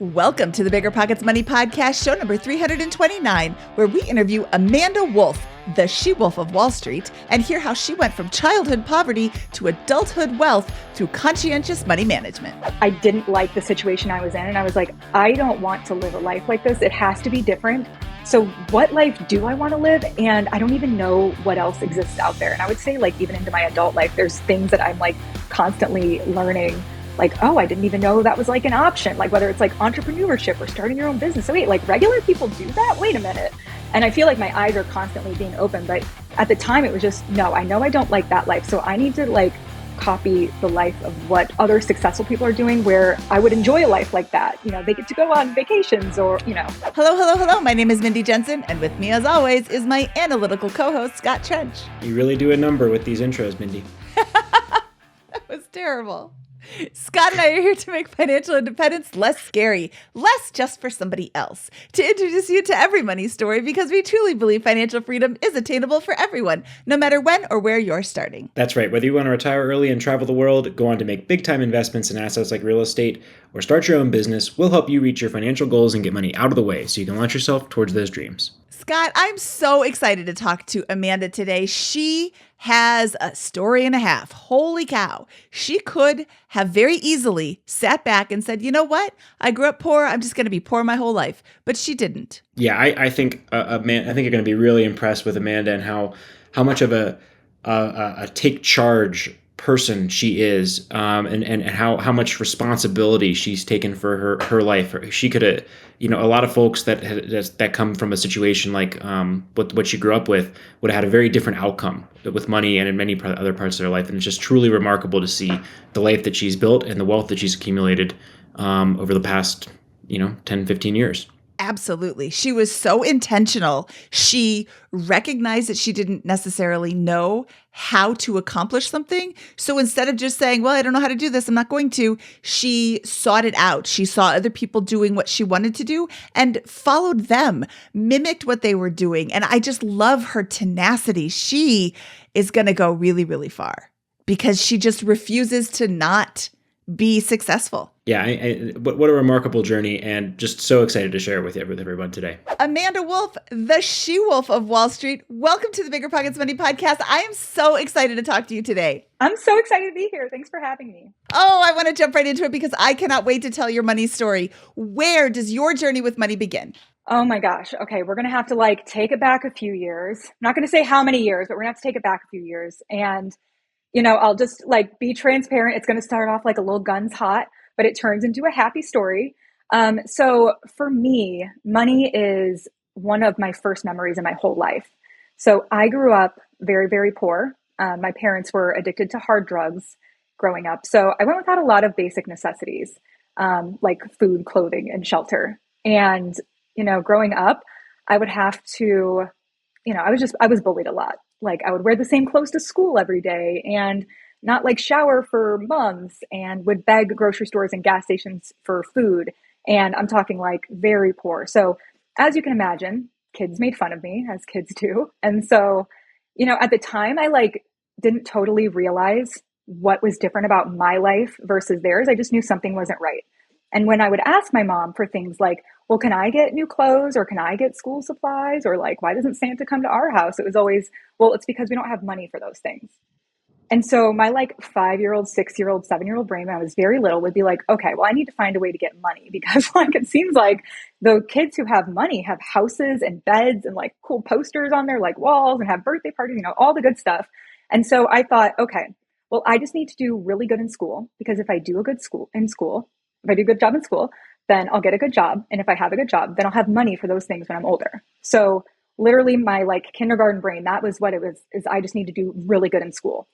Welcome to the BiggerPockets Money Podcast, show number 329, where we interview Amanda Wolfe, the she-wolf of Wall Street, and hear how she went from childhood poverty to adulthood wealth through conscientious money management. I didn't like the situation I was in, and I was like, I don't want to live a life like this. It has to be different. So what life do I want to live? And I don't even know what else exists out there. And I would say, like, even into my adult life, there's things that I'm like constantly learning. Like, oh, I didn't even know that was like an option. Like whether it's like entrepreneurship or starting your own business. So wait, like regular people do that? Wait a minute. And I feel like my eyes are constantly being open. But at the time it was just, no, I know I don't like that life. So I need to like copy the life of what other successful people are doing where I would enjoy a life like that. You know, they get to go on vacations or, you know. Hello. My name is Mindy Jensen. And with me as always is my analytical co-host, Scott Trench. You really do a number with these intros, Mindy. That was terrible. Scott and I are here to make financial independence less scary, less just for somebody else, to introduce you to every money story because we truly believe financial freedom is attainable for everyone, no matter when or where you're starting. That's right. Whether you want to retire early and travel the world, go on to make big-time investments in assets like real estate, or start your own business, we'll help you reach your financial goals and get money out of the way so you can launch yourself towards those dreams. Scott, I'm so excited to talk to Amanda today. She has a story and a half. Holy cow. She could have very easily sat back and said, you know what? I grew up poor. I'm just going to be poor my whole life. But she didn't. Yeah, I think I think you're going to be really impressed with Amanda and how much of a take charge person she is, and how much responsibility she's taken for her life. She could have, a lot of folks that come from a situation like what she grew up with would have had a very different outcome with money and in many other parts of their life. And it's just truly remarkable to see the life that she's built and the wealth that she's accumulated over the past 10, 15 years. Absolutely. She was so intentional. She recognized that she didn't necessarily know how to accomplish something. So instead of just saying, well, I don't know how to do this, I'm not going to, she sought it out. She saw other people doing what she wanted to do and followed them, mimicked what they were doing. And I just love her tenacity. She is going to go really, really far because she just refuses to not be successful. Yeah, what a remarkable journey, and just so excited to share it with everyone today. Amanda Wolfe, the she-wolf of Wall Street. Welcome to the BiggerPockets Money Podcast. I am so excited to talk to you today. I'm so excited to be here. Thanks for having me. Oh, I want to jump right into it because I cannot wait to tell your money story. Where does your journey with money begin? Oh my gosh. Okay, we're going to have to take it back a few years. I'm not going to say how many years, but we're going to have to take it back a few years. And I'll just be transparent. It's going to start off like a little guns hot, but it turns into a happy story. So for me, money is one of my first memories in my whole life. So I grew up very, very poor. My parents were addicted to hard drugs growing up. So I went without a lot of basic necessities, like food, clothing, and shelter. And, growing up, I would have to, I was bullied a lot. I would wear the same clothes to school every day and not shower for months and would beg grocery stores and gas stations for food. And I'm talking very poor. So as you can imagine, kids made fun of me, as kids do. And so, at the time I didn't totally realize what was different about my life versus theirs. I just knew something wasn't right. And when I would ask my mom for things like, well, can I get new clothes or can I get school supplies? Or why doesn't Santa come to our house? It was always, well, it's because we don't have money for those things. And so my 5-year-old, 6-year-old, 7-year-old brain, when I was very little, would be okay, well, I need to find a way to get money because it seems like the kids who have money have houses and beds and cool posters on their walls and have birthday parties, all the good stuff. And so I thought, okay, well, I just need to do really good in school because if I do a good if I do a good job in school, then I'll get a good job. And if I have a good job, then I'll have money for those things when I'm older. So literally my kindergarten brain, that was what it was, is I just need to do really good in school.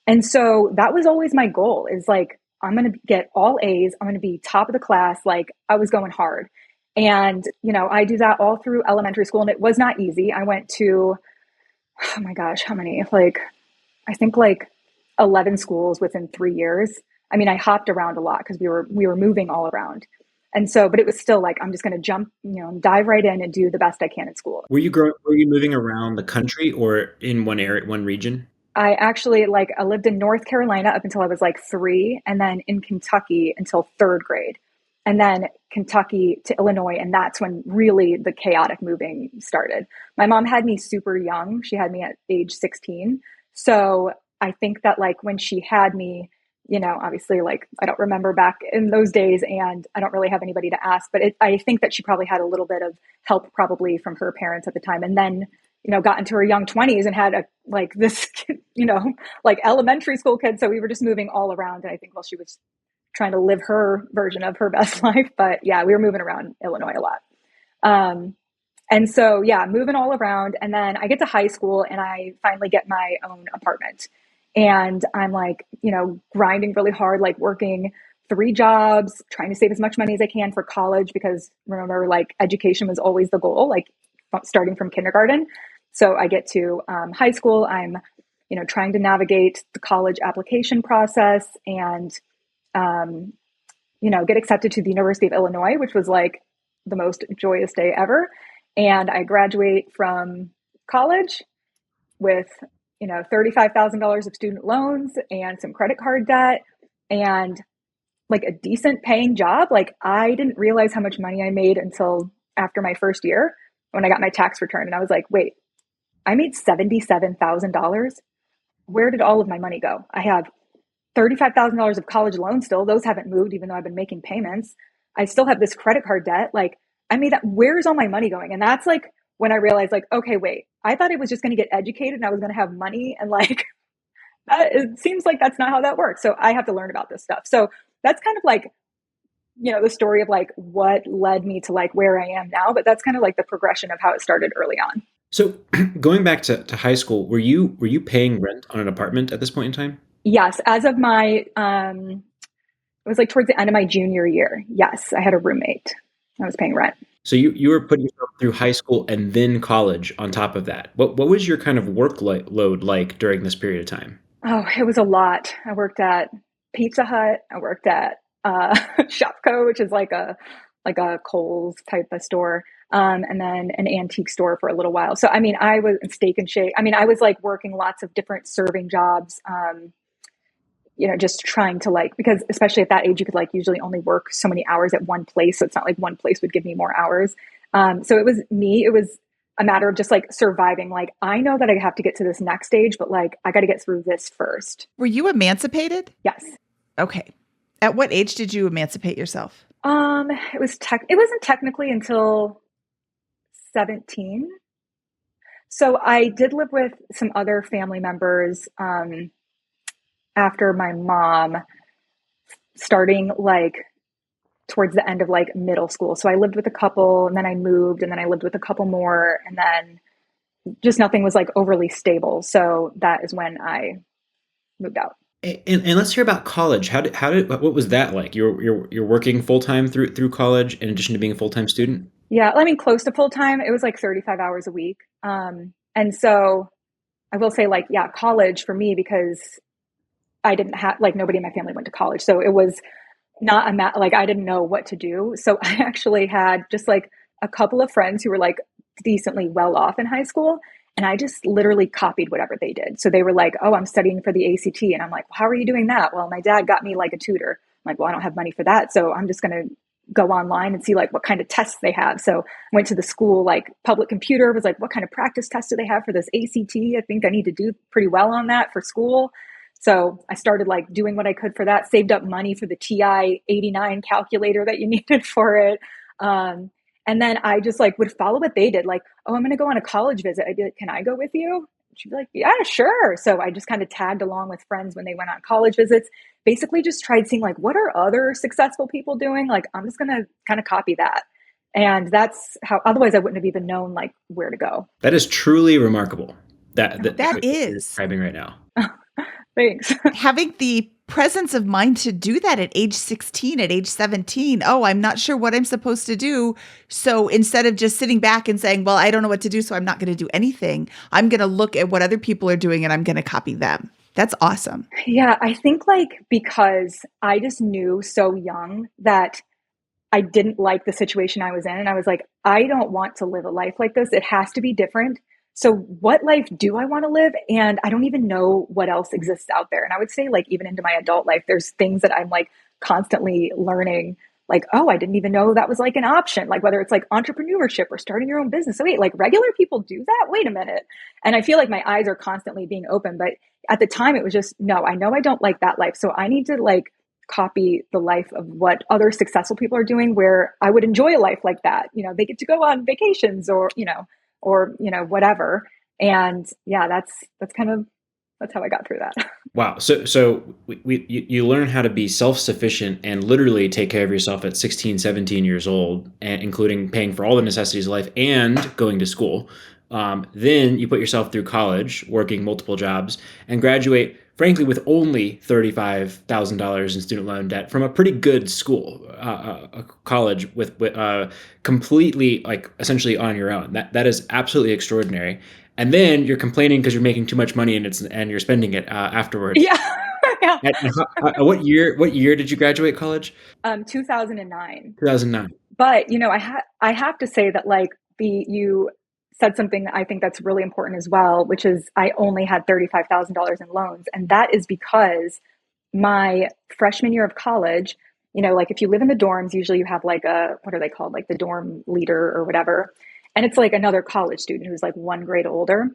And so that was always my goal is I'm going to get all A's. I'm going to be top of the class. I was going hard. And, I do that all through elementary school and it was not easy. I went to, oh my gosh, how many? I think 11 schools within 3 years. I mean, I hopped around a lot because we were moving all around. And so, but it was still I'm just going to jump, dive right in and do the best I can at school. Were you moving around the country or in one area, one region? I actually I lived in North Carolina up until I was 3 and then in Kentucky until 3rd grade. and then Kentucky to Illinois. And that's when really the chaotic moving started. My mom had me super young. She had me at age 16. So I think that like when she had me, obviously like I don't remember back in those days and I don't really have anybody to ask, but I think that she probably had a little bit of help probably from her parents at the time. And then, got into her young 20s and had this, like elementary school kid. So we were just moving all around. And I think, well, she was trying to live her version of her best life. But yeah, we were moving around Illinois a lot. And so, yeah, moving all around. And then I get to high school and I finally get my own apartment. And I'm like, grinding really hard, like working 3 jobs, trying to save as much money as I can for college, because remember, like education was always the goal, like starting from kindergarten. So I get to high school, I'm, trying to navigate the college application process and, get accepted to the University of Illinois, which was like the most joyous day ever. And I graduate from college with, $35,000 of student loans and some credit card debt and like a decent paying job. Like I didn't realize how much money I made until after my first year when I got my tax return. And I was like, wait, I made $77,000. Where did all of my money go? I have $35,000 of college loans still. Those haven't moved, even though I've been making payments. I still have this credit card debt. Like I made that. Where's all my money going? And that's like when I realized like, okay, wait, I thought I was just going to get educated and I was going to have money. And like, it seems like that's not how that works. So I have to learn about this stuff. So that's kind of like, the story of like what led me to like where I am now, but that's kind of like the progression of how it started early on. So going back to high school, were you paying rent on an apartment at this point in time? Yes. As of my, it was like towards the end of my junior year. Yes. I had a roommate. I was paying rent. So you were putting yourself through high school and then college on top of that. What was your kind of workload like during this period of time? Oh, it was a lot. I worked at Pizza Hut. I worked at Shopko, which is like a Kohl's type of store. And then an antique store for a little while. So, I mean, I was in Steak and Shake. I mean, I was like working lots of different serving jobs, just trying to like, because especially at that age, you could like usually only work so many hours at one place. So it's not like one place would give me more hours. So it was a matter of just like surviving. Like, I know that I have to get to this next stage, but like, I got to get through this first. Were you emancipated? Yes. Okay. At what age did you emancipate yourself? It wasn't technically until 17. So I did live with some other family members, after my mom, starting like towards the end of like middle school. So I lived with a couple and then I moved and then I lived with a couple more and then just nothing was like overly stable. So that is when I moved out. And let's hear about college. What was that like? You're working full time through college in addition to being a full time student? Yeah, I mean, close to full time. It was like 35 hours a week. And so I will say like, yeah, college for me, because I didn't have like nobody in my family went to college. So it was not like I didn't know what to do. So I actually had just like a couple of friends who were like decently well off in high school. And I just literally copied whatever they did. So they were like, oh, I'm studying for the ACT. And I'm like, well, how are you doing that? Well, my dad got me like a tutor. I'm like, well, I don't have money for that. So I'm just going to go online and see like what kind of tests they have. So I went to the school, like public computer was like, what kind of practice tests do they have for this ACT? I think I need to do pretty well on that for school. So I started like doing what I could for that, saved up money for the TI 89 calculator that you needed for it. And then I just like would follow what they did. Like, oh, I'm going to go on a college visit. I'd be like, can I go with you? She'd be like, yeah, sure. So I just kind of tagged along with friends when they went on college visits, basically just tried seeing like, what are other successful people doing? Like, I'm just going to kind of copy that. And that's how, otherwise I wouldn't have even known like where to go. That is truly remarkable. That is you're describing right now. Thanks. Having the presence of mind to do that at age 16, at age 17. Oh, I'm not sure what I'm supposed to do. So instead of just sitting back and saying, well, I don't know what to do, so I'm not going to do anything, I'm going to look at what other people are doing and I'm going to copy them. That's awesome. Yeah, I think like because I just knew so young that I didn't like the situation I was in. And I was like, I don't want to live a life like this. It has to be different. So what life do I want to live? And I don't even know what else exists out there. And I would say like even into my adult life, there's things that I'm like constantly learning like, oh, I didn't even know that was like an option, like whether it's like entrepreneurship or starting your own business. So wait, like regular people do that? Wait a minute. And I feel like my eyes are constantly being open. But at the time it was just, no, I know I don't like that life. So I need to like copy the life of what other successful people are doing, where I would enjoy a life like that. You know, they get to go on vacations or, whatever. And yeah, that's kind of, that's how I got through that. Wow. So you learn how to be self-sufficient and literally take care of yourself at 16, 17 years old, and including paying for all the necessities of life and going to school. Then you put yourself through college, working multiple jobs, and graduate, frankly, with only $35,000 in student loan debt from a pretty good school, a college with completely, like, essentially on your own. That is absolutely extraordinary. And then you're complaining because you're making too much money and you're spending it afterwards. Yeah. Yeah. What year did you graduate college? 2009. 2009. But I have to say that like you said something that I think that's really important as well, which is I only had $35,000 in loans, and that is because my freshman year of college, like if you live in the dorms, usually you have like what are they called, like the dorm leader or whatever, and it's like another college student who's like one grade older,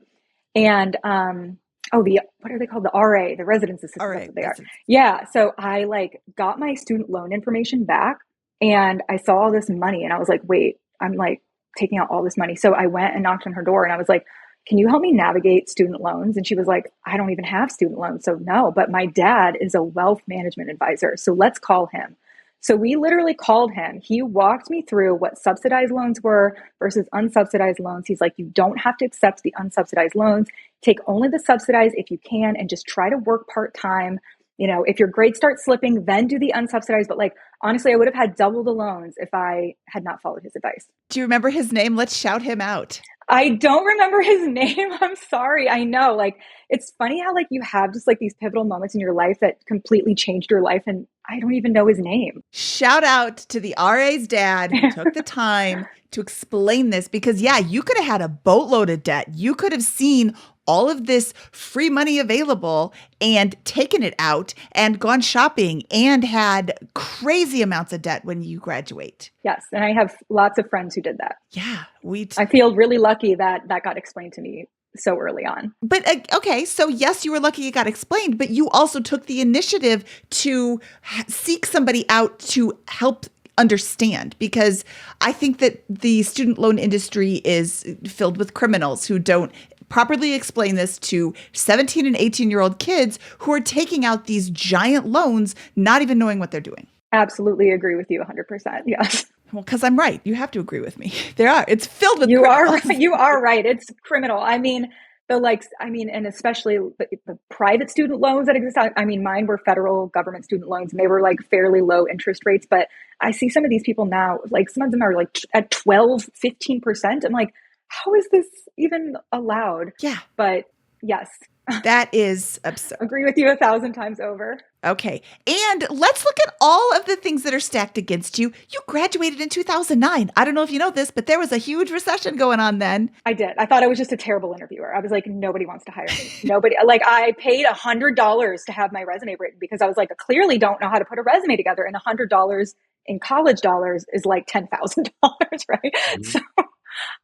and what are they called, the RA, the residence assistant, RA, that's what they are. Yeah, so I like got my student loan information back, and I saw all this money, and I was like, wait, I'm like taking out all this money. So I went and knocked on her door, and I was like, can you help me navigate student loans? And she was like, I don't even have student loans. So no, but my dad is a wealth management advisor, so let's call him. So we literally called him. He walked me through what subsidized loans were versus unsubsidized loans. He's like, you don't have to accept the unsubsidized loans. Take only the subsidized if you can, and just try to work part-time. If your grades start slipping, then do the unsubsidized. But like, honestly, I would have had double the loans if I had not followed his advice. Do you remember his name? Let's shout him out. I don't remember his name. I'm sorry. I know. Like, it's funny how like you have just like these pivotal moments in your life that completely changed your life, and I don't even know his name. Shout out to the RA's dad who took the time to explain this, because yeah, you could have had a boatload of debt. You could have seen all of this free money available and taken it out and gone shopping and had crazy amounts of debt when you graduate. Yes. And I have lots of friends who did that. Yeah. I feel really lucky that got explained to me so early on. But okay, so yes, you were lucky it got explained, but you also took the initiative to seek somebody out to help understand, because I think that the student loan industry is filled with criminals who don't properly explain this to 17 and 18-year-old kids who are taking out these giant loans, not even knowing what they're doing. Absolutely agree with you 100%. Yes. Well, because I'm right. You have to agree with me. It's filled with You criminals. are right. You are right. It's criminal. I mean, and especially the private student loans that exist. I mean, mine were federal government student loans, and they were like fairly low interest rates. But I see some of these people now, like some of them are like at 12, 15%. I'm like, how is this even allowed? Yeah. But yes. That is absurd. Agree with you 1,000 times over. Okay. And let's look at all of the things that are stacked against you. You graduated in 2009. I don't know if you know this, but there was a huge recession going on then. I did. I thought I was just a terrible interviewer. I was like, nobody wants to hire me. Nobody. Like, I paid $100 to have my resume written because I was like, I clearly don't know how to put a resume together. And $100 in college dollars is like $10,000, right? Mm-hmm. So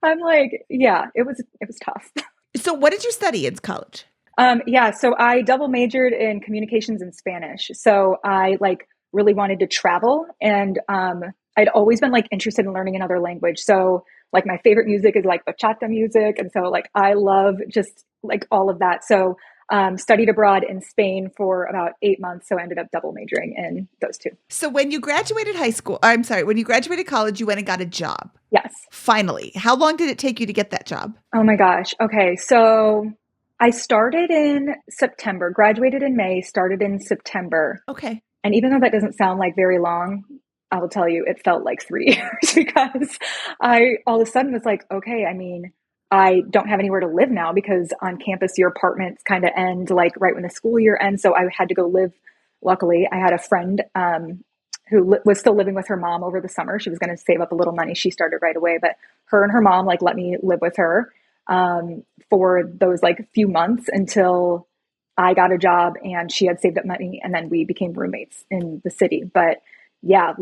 I'm like, yeah, it was tough. So what did you study in college? So I double majored in communications and Spanish. So I like really wanted to travel, and I'd always been like interested in learning another language. So like my favorite music is like bachata music. And so like I love just like all of that. So studied abroad in Spain for about 8 months. So I ended up double majoring in those two. So when you graduated when you graduated college, you went and got a job. Yes. Finally. How long did it take you to get that job? Oh my gosh. Okay. So I started in September, graduated in May, started in September. Okay. And even though that doesn't sound like very long, I will tell you, it felt like 3 years because I all of a sudden was like, okay, I mean, I don't have anywhere to live now because on campus, your apartments kind of end like right when the school year ends. So I had to go live. Luckily, I had a friend who was still living with her mom over the summer. She was going to save up a little money. She started right away, but her and her mom like let me live with her for those like few months until I got a job and she had saved up money, and then we became roommates in the city. But yeah,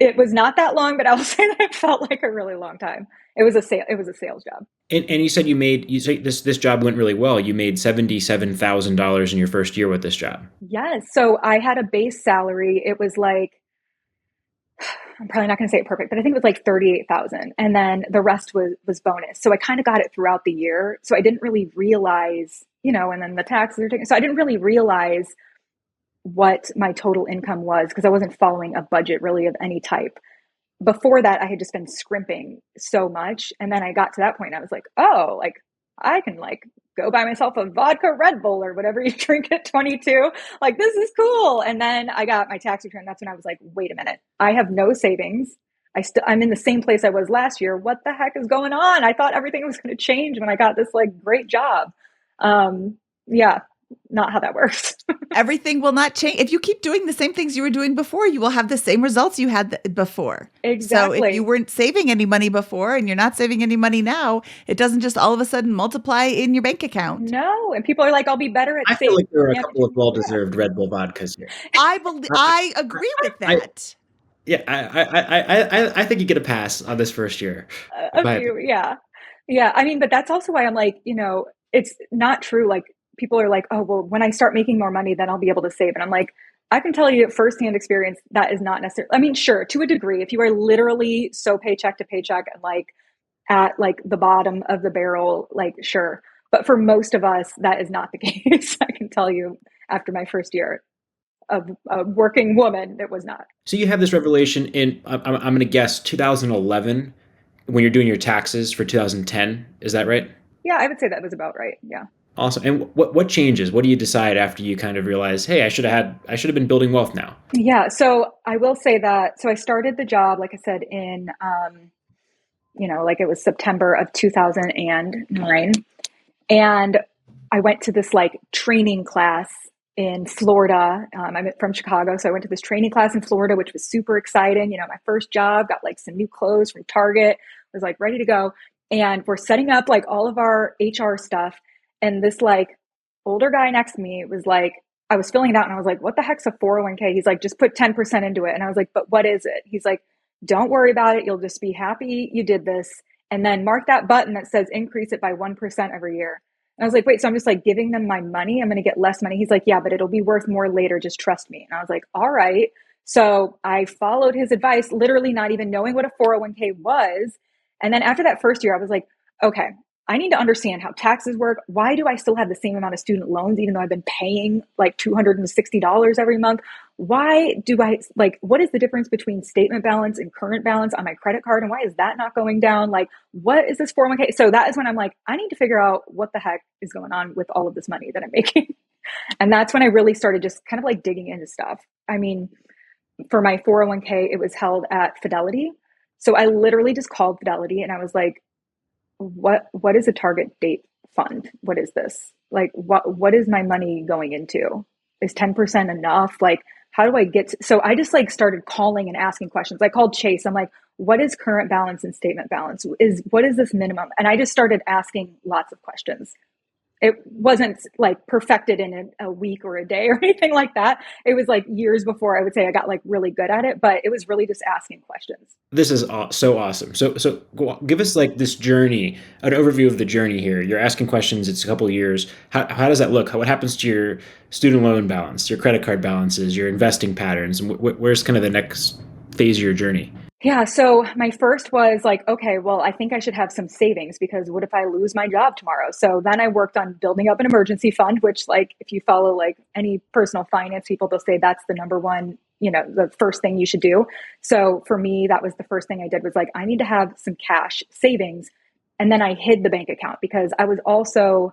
It was not that long, but I will say that it felt like a really long time. It was a sales job. And you said you said this job went really well. You made $77,000 in your first year with this job. Yes. So I had a base salary. It was like, I'm probably not going to say it perfect, but I think it was like 38,000. And then the rest was bonus. So I kind of got it throughout the year. So I didn't really realize, and then the taxes are taken. So I didn't really realize what my total income was because I wasn't following a budget really of any type. Before that, I had just been scrimping so much. And then I got to that point and I was like, oh, like I can like go buy myself a vodka Red Bull or whatever you drink at 22. Like, this is cool. And then I got my tax return. That's when I was like, wait a minute, I have no savings. I'm in the same place I was last year. What the heck is going on? I thought everything was going to change when I got this like great job. Yeah, not how that works. Everything will not change. If you keep doing the same things you were doing before, you will have the same results you had before. Exactly. So if you weren't saving any money before and you're not saving any money now, it doesn't just all of a sudden multiply in your bank account. No. And people are like, I'll be better at I saving. feel like there are a couple of well-deserved Red Bull vodkas here. I agree with that. I think you get a pass on this first year. Yeah. Yeah. I mean, but that's also why I'm like, it's not true. Like, people are like, oh, well, when I start making more money, then I'll be able to save. And I'm like, I can tell you firsthand experience that is not necessarily, I mean, sure, to a degree, if you are literally so paycheck to paycheck and like at like the bottom of the barrel, like, sure. But for most of us, that is not the case. I can tell you after my first year of a working woman, it was not. So you have this revelation in, I'm going to guess 2011 when you're doing your taxes for 2010. Is that right? Yeah, I would say that was about right. Yeah. Awesome. And what changes? What do you decide after you kind of realize, hey, I should have been building wealth now? Yeah. So I will say that. So I started the job, like I said, in, like it was September of 2009. And I went to this like training class in Florida. I'm from Chicago. So I went to this training class in Florida, which was super exciting. My first job, got like some new clothes from Target, was like ready to go. And we're setting up like all of our HR stuff. And this like older guy next to me was like, I was filling it out and I was like, what the heck's a 401k? He's like, just put 10% into it. And I was like, but what is it? He's like, don't worry about it. You'll just be happy you did this. And then mark that button that says increase it by 1% every year. And I was like, wait, so I'm just like giving them my money. I'm going to get less money. He's like, yeah, but it'll be worth more later. Just trust me. And I was like, all right. So I followed his advice, literally not even knowing what a 401k was. And then after that first year, I was like, okay, I need to understand how taxes work. Why do I still have the same amount of student loans, even though I've been paying like $260 every month? Why do I what is the difference between statement balance and current balance on my credit card? And why is that not going down? Like, what is this 401k? So that is when I'm like, I need to figure out what the heck is going on with all of this money that I'm making. And that's when I really started just kind of like digging into stuff. I mean, for my 401k, it was held at Fidelity. So I literally just called Fidelity and I was like, what is a target date fund? What is this? Like, what is my money going into? Is 10% enough? Like, how do I get so I just like started calling and asking questions. I called Chase. I'm like, what is current balance and statement balance? What is this minimum? And I just started asking lots of questions. It wasn't like perfected in a week or a day or anything like that. It was like years before I would say I got like really good at it, but it was really just asking questions. This is so awesome. So give us like this journey, an overview of the journey here. You're asking questions. It's a couple of years. How does that look? What happens to your student loan balance, your credit card balances, your investing patterns? And where's kind of the next phase of your journey? Yeah. So my first was like, okay, well, I think I should have some savings because what if I lose my job tomorrow? So then I worked on building up an emergency fund, which like, if you follow like any personal finance people, they'll say that's the number one, the first thing you should do. So for me, that was the first thing I did was like, I need to have some cash savings. And then I hid the bank account because I was also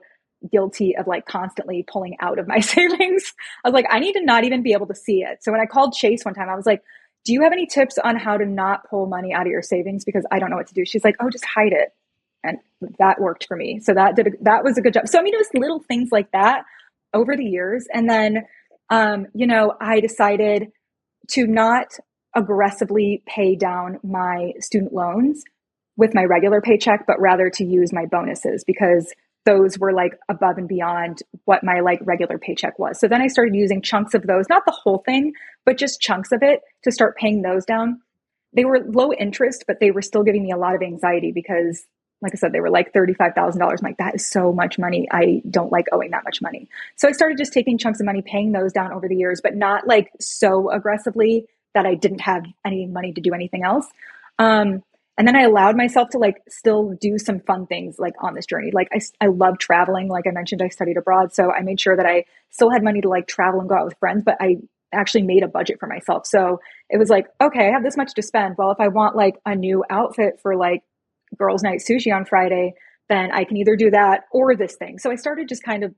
guilty of like constantly pulling out of my savings. I was like, I need to not even be able to see it. So when I called Chase one time, I was like, do you have any tips on how to not pull money out of your savings? Because I don't know what to do. She's like, oh, just hide it. And that worked for me. So that was a good job. So, I mean, it was little things like that over the years. And then, I decided to not aggressively pay down my student loans with my regular paycheck, but rather to use my bonuses because those were like above and beyond what my like regular paycheck was. So then I started using chunks of those, not the whole thing, but just chunks of it to start paying those down. They were low interest, but they were still giving me a lot of anxiety because, like I said, they were like $35,000. I'm like, that is so much money. I don't like owing that much money. So I started just taking chunks of money, paying those down over the years, but not like so aggressively that I didn't have any money to do anything else. And then I allowed myself to like still do some fun things like on this journey. Like I love traveling. Like I mentioned, I studied abroad. So I made sure that I still had money to like travel and go out with friends, but I actually made a budget for myself. So it was like, okay, I have this much to spend. Well, if I want like a new outfit for like girls' night sushi on Friday, then I can either do that or this thing. So I started just kind of,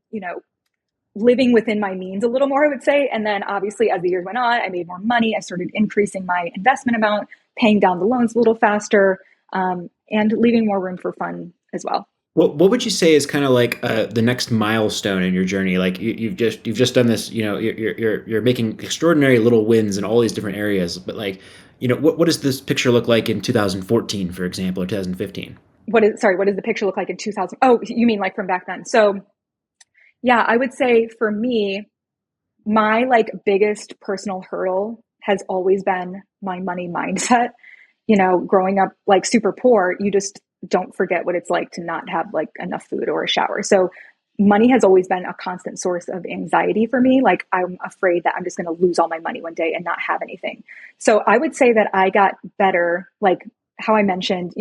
living within my means a little more, I would say. And then obviously as the years went on, I made more money. I started increasing my investment amount, paying down the loans a little faster, and leaving more room for fun as well. What would you say is kind of like the next milestone in your journey? Like you've just done this, you're making extraordinary little wins in all these different areas. But like, what does this picture look like in 2014, for example, or 2015? What does the picture look like in 2000? Oh, you mean like from back then? So yeah, I would say for me, my like biggest personal hurdle has always been my money mindset. Growing up like super poor, you just don't forget what it's like to not have like enough food or a shower. So money has always been a constant source of anxiety for me. Like I'm afraid that I'm just going to lose all my money one day and not have anything. So I would say that I got better, like how I mentioned,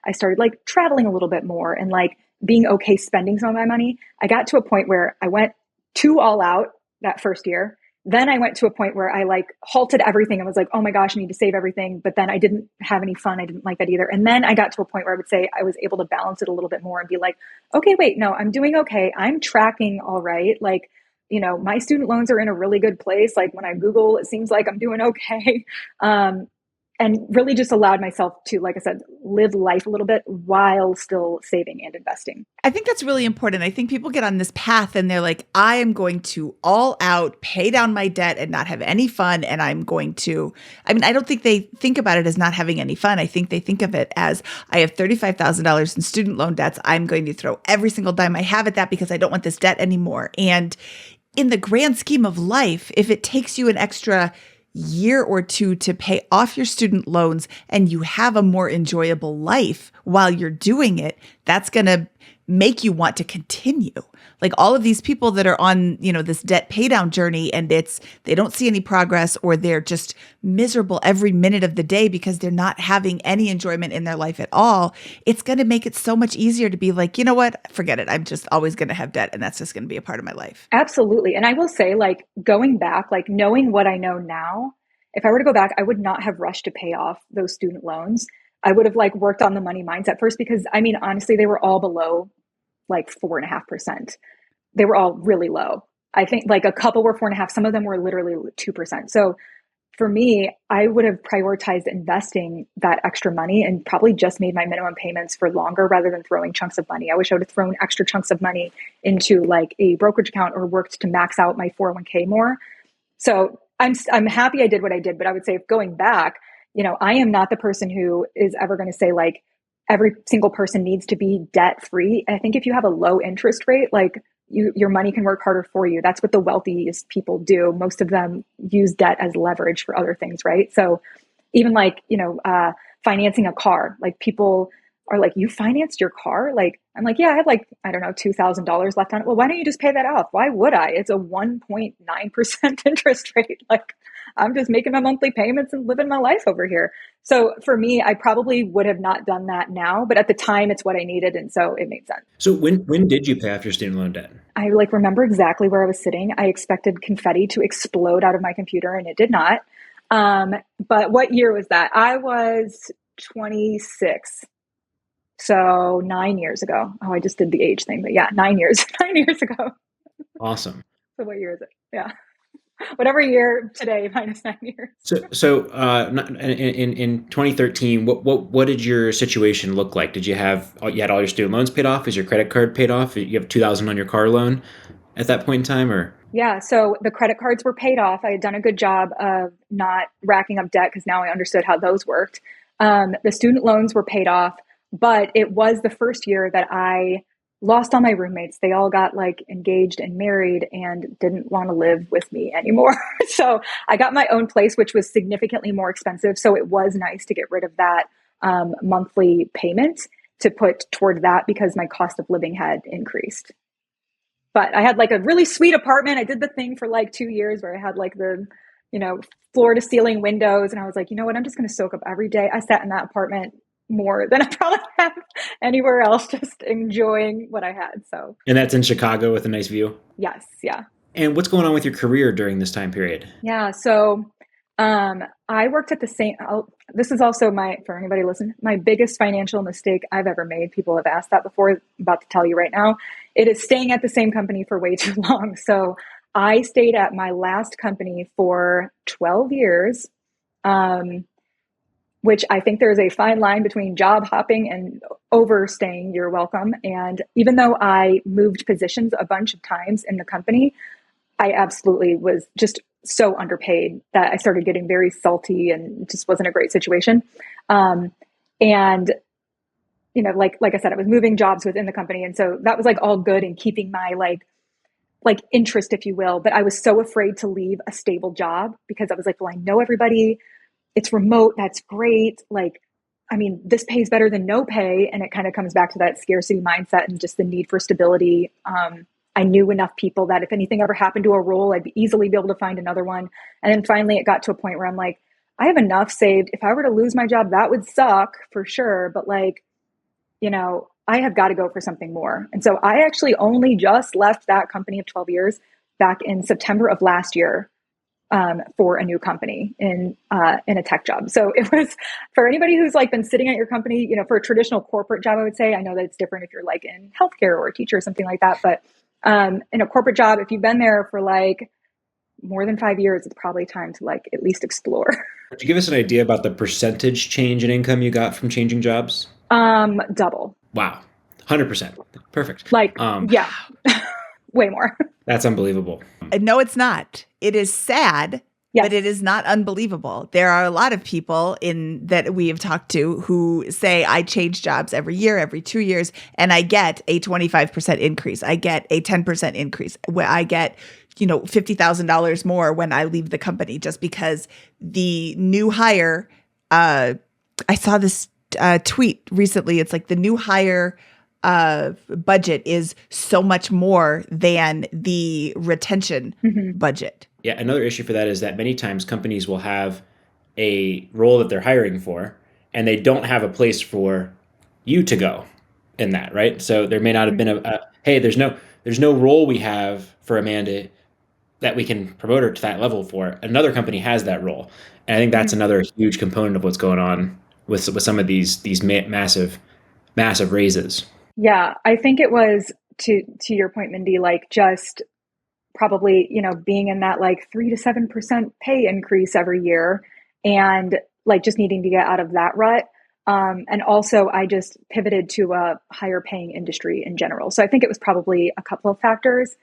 I started like traveling a little bit more and like being okay spending some of my money. I got to a point where I went too all out that first year. Then I went to a point where I like halted everything and was like, oh my gosh, I need to save everything. But then I didn't have any fun. I didn't like that either. And then I got to a point where I would say I was able to balance it a little bit more and be like, okay, wait, no, I'm doing okay. I'm tracking all right. Like, my student loans are in a really good place. Like when I Google, it seems like I'm doing okay. And really just allowed myself to, like I said, live life a little bit while still saving and investing. I think that's really important. I think people get on this path and they're like, I am going to all out pay down my debt and not have any fun. And I don't think they think about it as not having any fun. I think they think of it as I have $35,000 in student loan debts. I'm going to throw every single dime I have at that because I don't want this debt anymore. And in the grand scheme of life, if it takes you an extra year or two to pay off your student loans and you have a more enjoyable life while you're doing it, that's going to make you want to continue. Like all of these people that are on, this debt pay down journey and they don't see any progress or they're just miserable every minute of the day because they're not having any enjoyment in their life at all. It's going to make it so much easier to be like, you know what, forget it. I'm just always going to have debt and that's just going to be a part of my life. Absolutely. And I will say like going back, like knowing what I know now, if I were to go back, I would not have rushed to pay off those student loans. I would have like worked on the money mindset first because honestly, they were all below like 4.5%. They were all really low. I think like a couple were 4.5. Some of them were literally 2%. So for me, I would have prioritized investing that extra money and probably just made my minimum payments for longer rather than throwing chunks of money. I wish I would have thrown extra chunks of money into like a brokerage account or worked to max out my 401k more. So I'm happy I did what I did, but I would say if going back, I am not the person who is ever going to say like every single person needs to be debt free. I think if you have a low interest rate, like your money can work harder for you. That's what the wealthiest people do. Most of them use debt as leverage for other things, right? So even like, financing a car, like people are like, you financed your car? Like, I'm like, yeah, I have like, I don't know, $2,000 left on it. Well, why don't you just pay that off? Why would I? It's a 1.9% interest rate. Like I'm just making my monthly payments and living my life over here. So for me, I probably would have not done that now, but at the time it's what I needed. And so it made sense. So when did you pay off your student loan debt? I like remember exactly where I was sitting. I expected confetti to explode out of my computer and it did not. But what year was that? I was 26. So 9 years ago. Oh, I just did the age thing, but yeah, 9 years, 9 years ago. Awesome. So what year is it? Yeah. Whatever year today minus 9 years. So in 2013, what did your situation look like? You had all your student loans paid off? Is your credit card paid off? You have $2,000 on your car loan at that point in time, or? Yeah. So the credit cards were paid off. I had done a good job of not racking up debt because now I understood how those worked. The student loans were paid off. But it was the first year that I lost all my roommates. They all got like engaged and married and didn't want to live with me anymore. So I got my own place, which was significantly more expensive. So it was nice to get rid of that monthly payment to put toward that because my cost of living had increased. But I had like a really sweet apartment. I did the thing for like 2 years where I had like the, floor to ceiling windows. And I was like, you know what? I'm just going to soak up every day. I sat in that apartment more than I probably have anywhere else, just enjoying what I had. So, And that's in Chicago with a nice view. yes. Yeah. And what's going on with your career during this time period? Yeah. So, I worked at the same, this is also for anybody listening, my biggest financial mistake I've ever made. People have asked that before. I'm about to tell you right now. It is staying at the same company for way too long. So I stayed at my last company for 12 years, which I think there's a fine line between job hopping and overstaying. You're welcome. And even though I moved positions a bunch of times in the company, I absolutely was just so underpaid that I started getting very salty and just wasn't a great situation. And like I said, I was moving jobs within the company. And so that was like all good and keeping my like interest, if you will. But I was so afraid to leave a stable job because I was like, well, I know everybody, it's remote. That's great. Like, I mean, this pays better than no pay. And it kind of comes back to that scarcity mindset and just the need for stability. I knew enough people that if anything ever happened to a role, I'd easily be able to find another one. And then finally it got to a point where I'm like, I have enough saved. If I were to lose my job, that would suck for sure. But like, I have got to go for something more. And so I actually only just left that company of 12 years back in September of last year for a new company in a tech job. So it was for anybody who's like been sitting at your company, for a traditional corporate job, I would say, I know that it's different if you're like in healthcare or a teacher or something like that. But in a corporate job, if you've been there for like more than 5 years, it's probably time to like at least explore. Could you give us an idea about the percentage change in income you got from changing jobs? Double. Wow. 100%. Perfect. Like, yeah, way more. That's unbelievable. No, it's not. It is sad, Yes. but it is not unbelievable. There are a lot of people that we have talked to who say, I change jobs every year, every 2 years, and I get a 25% increase. I get a 10% increase. I get, $50,000 more when I leave the company just because the new hire, I saw this tweet recently. It's like the new hire budget is so much more than the retention budget. Yeah, another issue for that is that many times companies will have a role that they're hiring for, and they don't have a place for you to go in that, right? So there may not have been hey, there's no role we have for Amanda that we can promote her to that level for. Another company has that role, and I think that's another huge component of what's going on with some of these massive raises. Yeah, I think it was to your point, Mindy, like just probably, being in that like 3 to 7% pay increase every year and like just needing to get out of that rut. And also I just pivoted to a higher paying industry in general. So I think it was probably a couple of factors.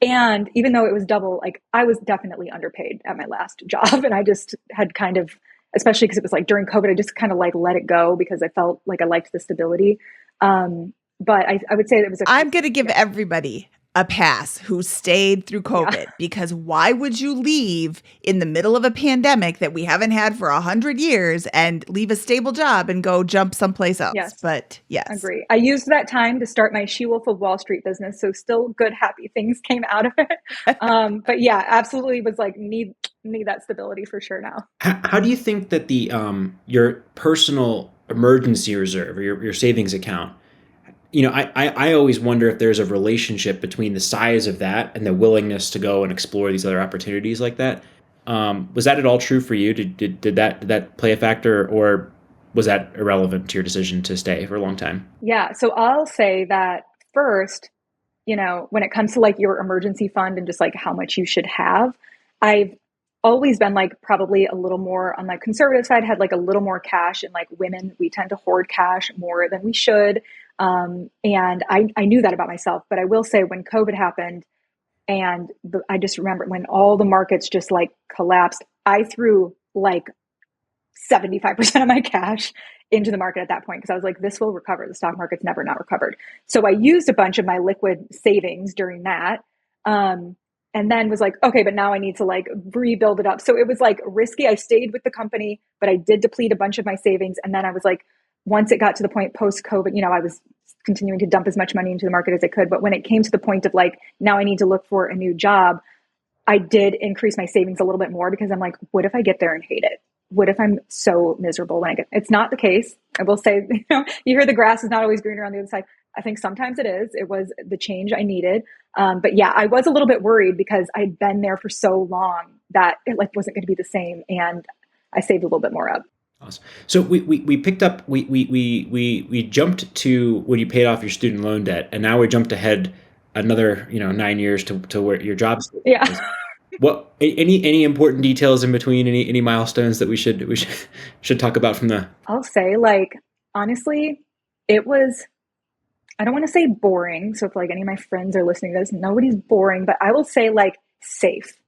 And even though it was double, like I was definitely underpaid at my last job. And I just had kind of, especially because it was like during COVID, I just kind of like let it go because I felt like I liked the stability. But I would say it was I'm going to give everybody a pass who stayed through COVID because why would you leave in the middle of a pandemic that we haven't had for 100 years and leave a stable job and go jump someplace else? Yes. But yes. Agree. I used that time to start my Wolfe of Wall Street business. So still good, happy things came out of it. But yeah, absolutely was like need that stability for sure now. How do you think that your personal emergency reserve or your savings account, I always wonder if there's a relationship between the size of that and the willingness to go and explore these other opportunities like that. Was that at all true for you? Did that play a factor, or was that irrelevant to your decision to stay for a long time? Yeah. So I'll say that first, when it comes to like your emergency fund and just like how much you should have, I've always been like probably a little more on the conservative side, had like a little more cash, and like women, we tend to hoard cash more than we should. And I knew that about myself, but I will say when COVID happened and I just remember when all the markets just like collapsed, I threw like 75% of my cash into the market at that point because I was like, this will recover. The stock market's never not recovered. So I used a bunch of my liquid savings during that. And then was like, okay, but now I need to like rebuild it up. So it was like risky. I stayed with the company, but I did deplete a bunch of my savings. And then I was like, once it got to the point post-COVID, I was continuing to dump as much money into the market as I could. But when it came to the point of like, now I need to look for a new job, I did increase my savings a little bit more because I'm like, what if I get there and hate it? What if I'm so miserable when I get, it's not the case. I will say, you hear the grass is not always greener on the other side. I think sometimes it is. It was the change I needed. But yeah, I was a little bit worried because I'd been there for so long that it like wasn't going to be the same. And I saved a little bit more up. Awesome. So we picked up, we jumped to when you paid off your student loan debt, and now we jumped ahead another, 9 years to where your job is. Yeah. What, any important details in between, any milestones that we should talk about from the? I'll say like, honestly, it was, I don't want to say boring. So if like any of my friends are listening to this, nobody's boring, but I will say like safe.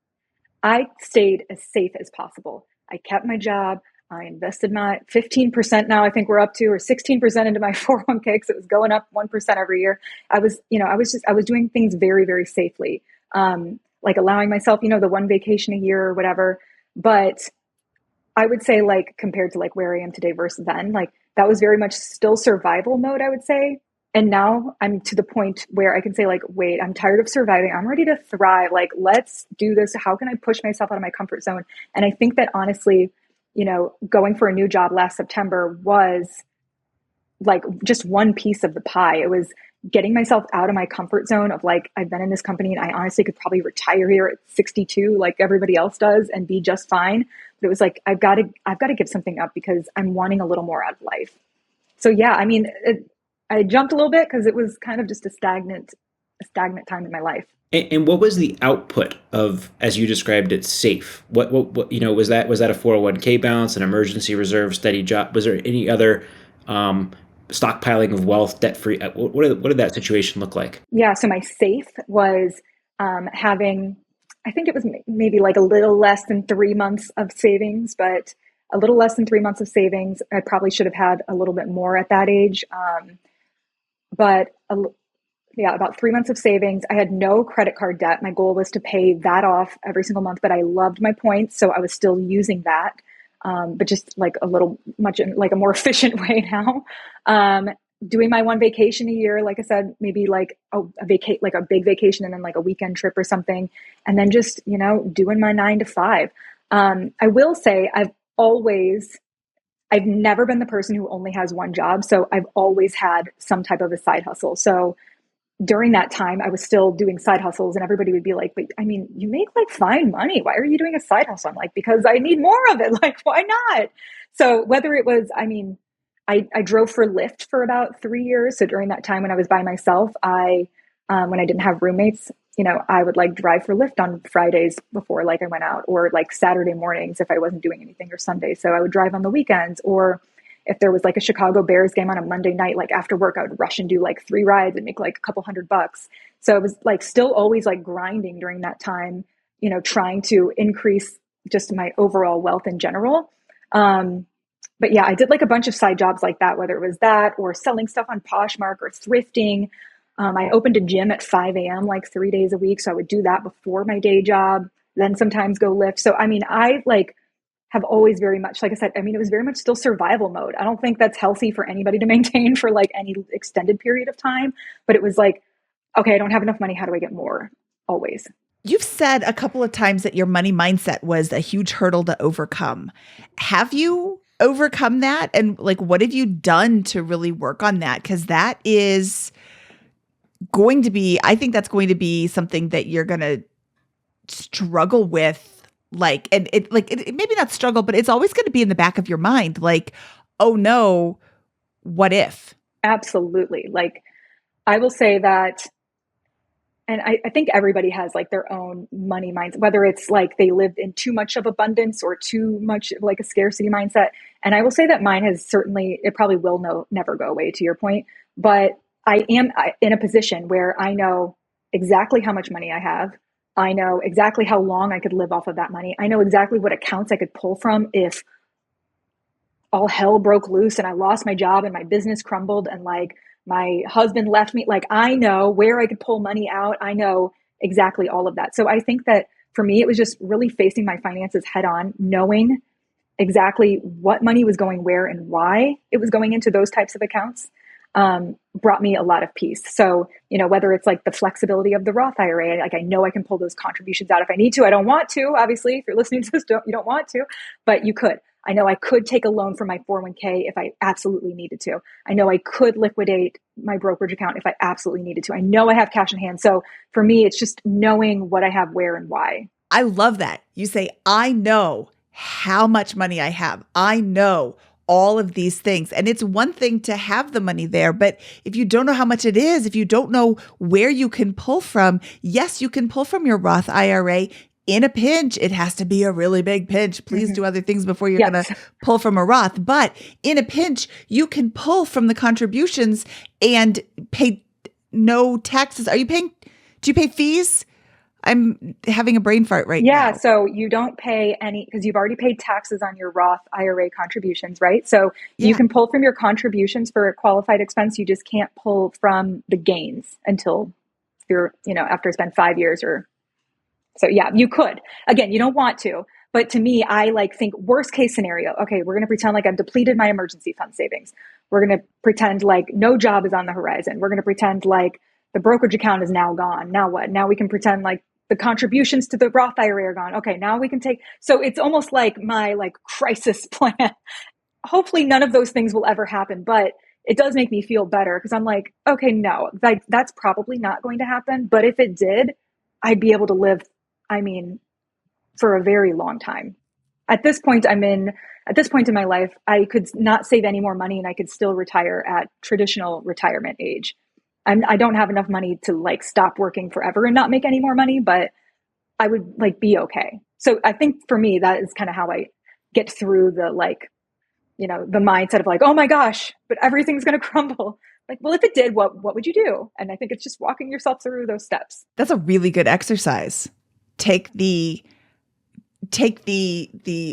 I stayed as safe as possible. I kept my job. I invested my 15% now, I think we're up to, or 16% into my 401k because it was going up 1% every year. I was doing things very, very safely. Like allowing myself, the one vacation a year or whatever. But I would say like compared to like where I am today versus then, like that was very much still survival mode, I would say. And now I'm to the point where I can say like, wait, I'm tired of surviving. I'm ready to thrive. Like, let's do this. How can I push myself out of my comfort zone? And I think that honestly, going for a new job last September was like just one piece of the pie. It was getting myself out of my comfort zone of like, I've been in this company and I honestly could probably retire here at 62 like everybody else does and be just fine. But it was like, I've got to give something up because I'm wanting a little more out of life. So yeah, I mean, I jumped a little bit because it was kind of just a stagnant time in my life. And what was the output of, as you described it, safe? What was that a 401k balance, an emergency reserve, steady job? Was there any other stockpiling of wealth, debt free? What did that situation look like? Yeah, so my safe was having, I think it was maybe like a little less than 3 months of savings, but a little less than 3 months of savings. I probably should have had a little bit more at that age, yeah, about 3 months of savings. I had no credit card debt. My goal was to pay that off every single month, but I loved my points. So I was still using that, but just like much like a more efficient way now. Doing my one vacation a year, like I said, maybe like a big vacation and then like a weekend trip or something. And then just, doing my 9 to 5. I will say I've never been the person who only has one job. So I've always had some type of a side hustle. So during that time, I was still doing side hustles and everybody would be like, but I mean, you make like fine money. Why are you doing a side hustle? I'm like, because I need more of it. Like, why not? So whether it was, I drove for Lyft for about 3 years. So during that time when I was by myself, when I didn't have roommates, I would like drive for Lyft on Fridays before like I went out, or like Saturday mornings if I wasn't doing anything, or Sunday. So I would drive on the weekends, or if there was like a Chicago Bears game on a Monday night, like after work, I would rush and do like 3 rides and make like a couple $100. So it was like still always like grinding during that time, trying to increase just my overall wealth in general. But yeah, I did like a bunch of side jobs like that, whether it was that or selling stuff on Poshmark or thrifting. I opened a gym at 5 a.m. like 3 days a week. So I would do that before my day job, then sometimes go lift. So, I mean, I like have always very much, like I said, it was very much still survival mode. I don't think that's healthy for anybody to maintain for like any extended period of time, but it was like, okay, I don't have enough money. How do I get more? Always. You've said a couple of times that your money mindset was a huge hurdle to overcome. Have you overcome that? And like, what have you done to really work on that? Because that is going to be, I think that's going to be something that you're going to struggle with. Like, and it maybe not struggle, but it's always going to be in the back of your mind. Like, oh no, what if? Absolutely. Like, I will say that, and I think everybody has like their own money mindset, whether it's like they lived in too much of abundance or too much like a scarcity mindset. And I will say that mine has certainly, it probably will never go away, to your point, but I am in a position where I know exactly how much money I have. I know exactly how long I could live off of that money. I know exactly what accounts I could pull from if all hell broke loose and I lost my job and my business crumbled and like my husband left me, like I know where I could pull money out. I know exactly all of that. So I think that for me, it was just really facing my finances head on, knowing exactly what money was going where and why it was going into those types of accounts, brought me a lot of peace. So, whether it's like the flexibility of the Roth IRA, like I know I can pull those contributions out if I need to. I don't want to, obviously, if you're listening to this, you don't want to, but you could. I know I could take a loan from my 401k if I absolutely needed to. I know I could liquidate my brokerage account if I absolutely needed to. I know I have cash in hand. So for me, it's just knowing what I have where and why. I love that. You say, I know how much money I have. I know all of these things. And it's one thing to have the money there, but if you don't know how much it is, if you don't know where you can pull from, yes, you can pull from your Roth IRA. In a pinch, it has to be a really big pinch. Please do other things before you're going to pull from a Roth. But in a pinch, you can pull from the contributions and pay no taxes. Do you pay fees? I'm having a brain fart right now. Yeah, so you don't pay any because you've already paid taxes on your Roth IRA contributions, right? So you can pull from your contributions for a qualified expense. You just can't pull from the gains until you're, after it's been 5 years or so. Yeah, you could. Again, you don't want to. But to me, I think worst case scenario. Okay, we're going to pretend like I've depleted my emergency fund savings. We're going to pretend like no job is on the horizon. We're going to pretend like the brokerage account is now gone. Now what? Now we can pretend like the contributions to the Roth IRA are gone. Okay, now we can take. So it's almost like my crisis plan. Hopefully none of those things will ever happen, but it does make me feel better because I'm like, okay, no, that's probably not going to happen. But if it did, I'd be able to live, for a very long time. At this point in my life, I could not save any more money and I could still retire at traditional retirement age. I don't have enough money to stop working forever and not make any more money, but I would be okay. So I think for me, that is kind of how I get through the the mindset of oh my gosh, but everything's going to crumble. Well, if it did, what would you do? And I think it's just walking yourself through those steps. That's a really good exercise. Take the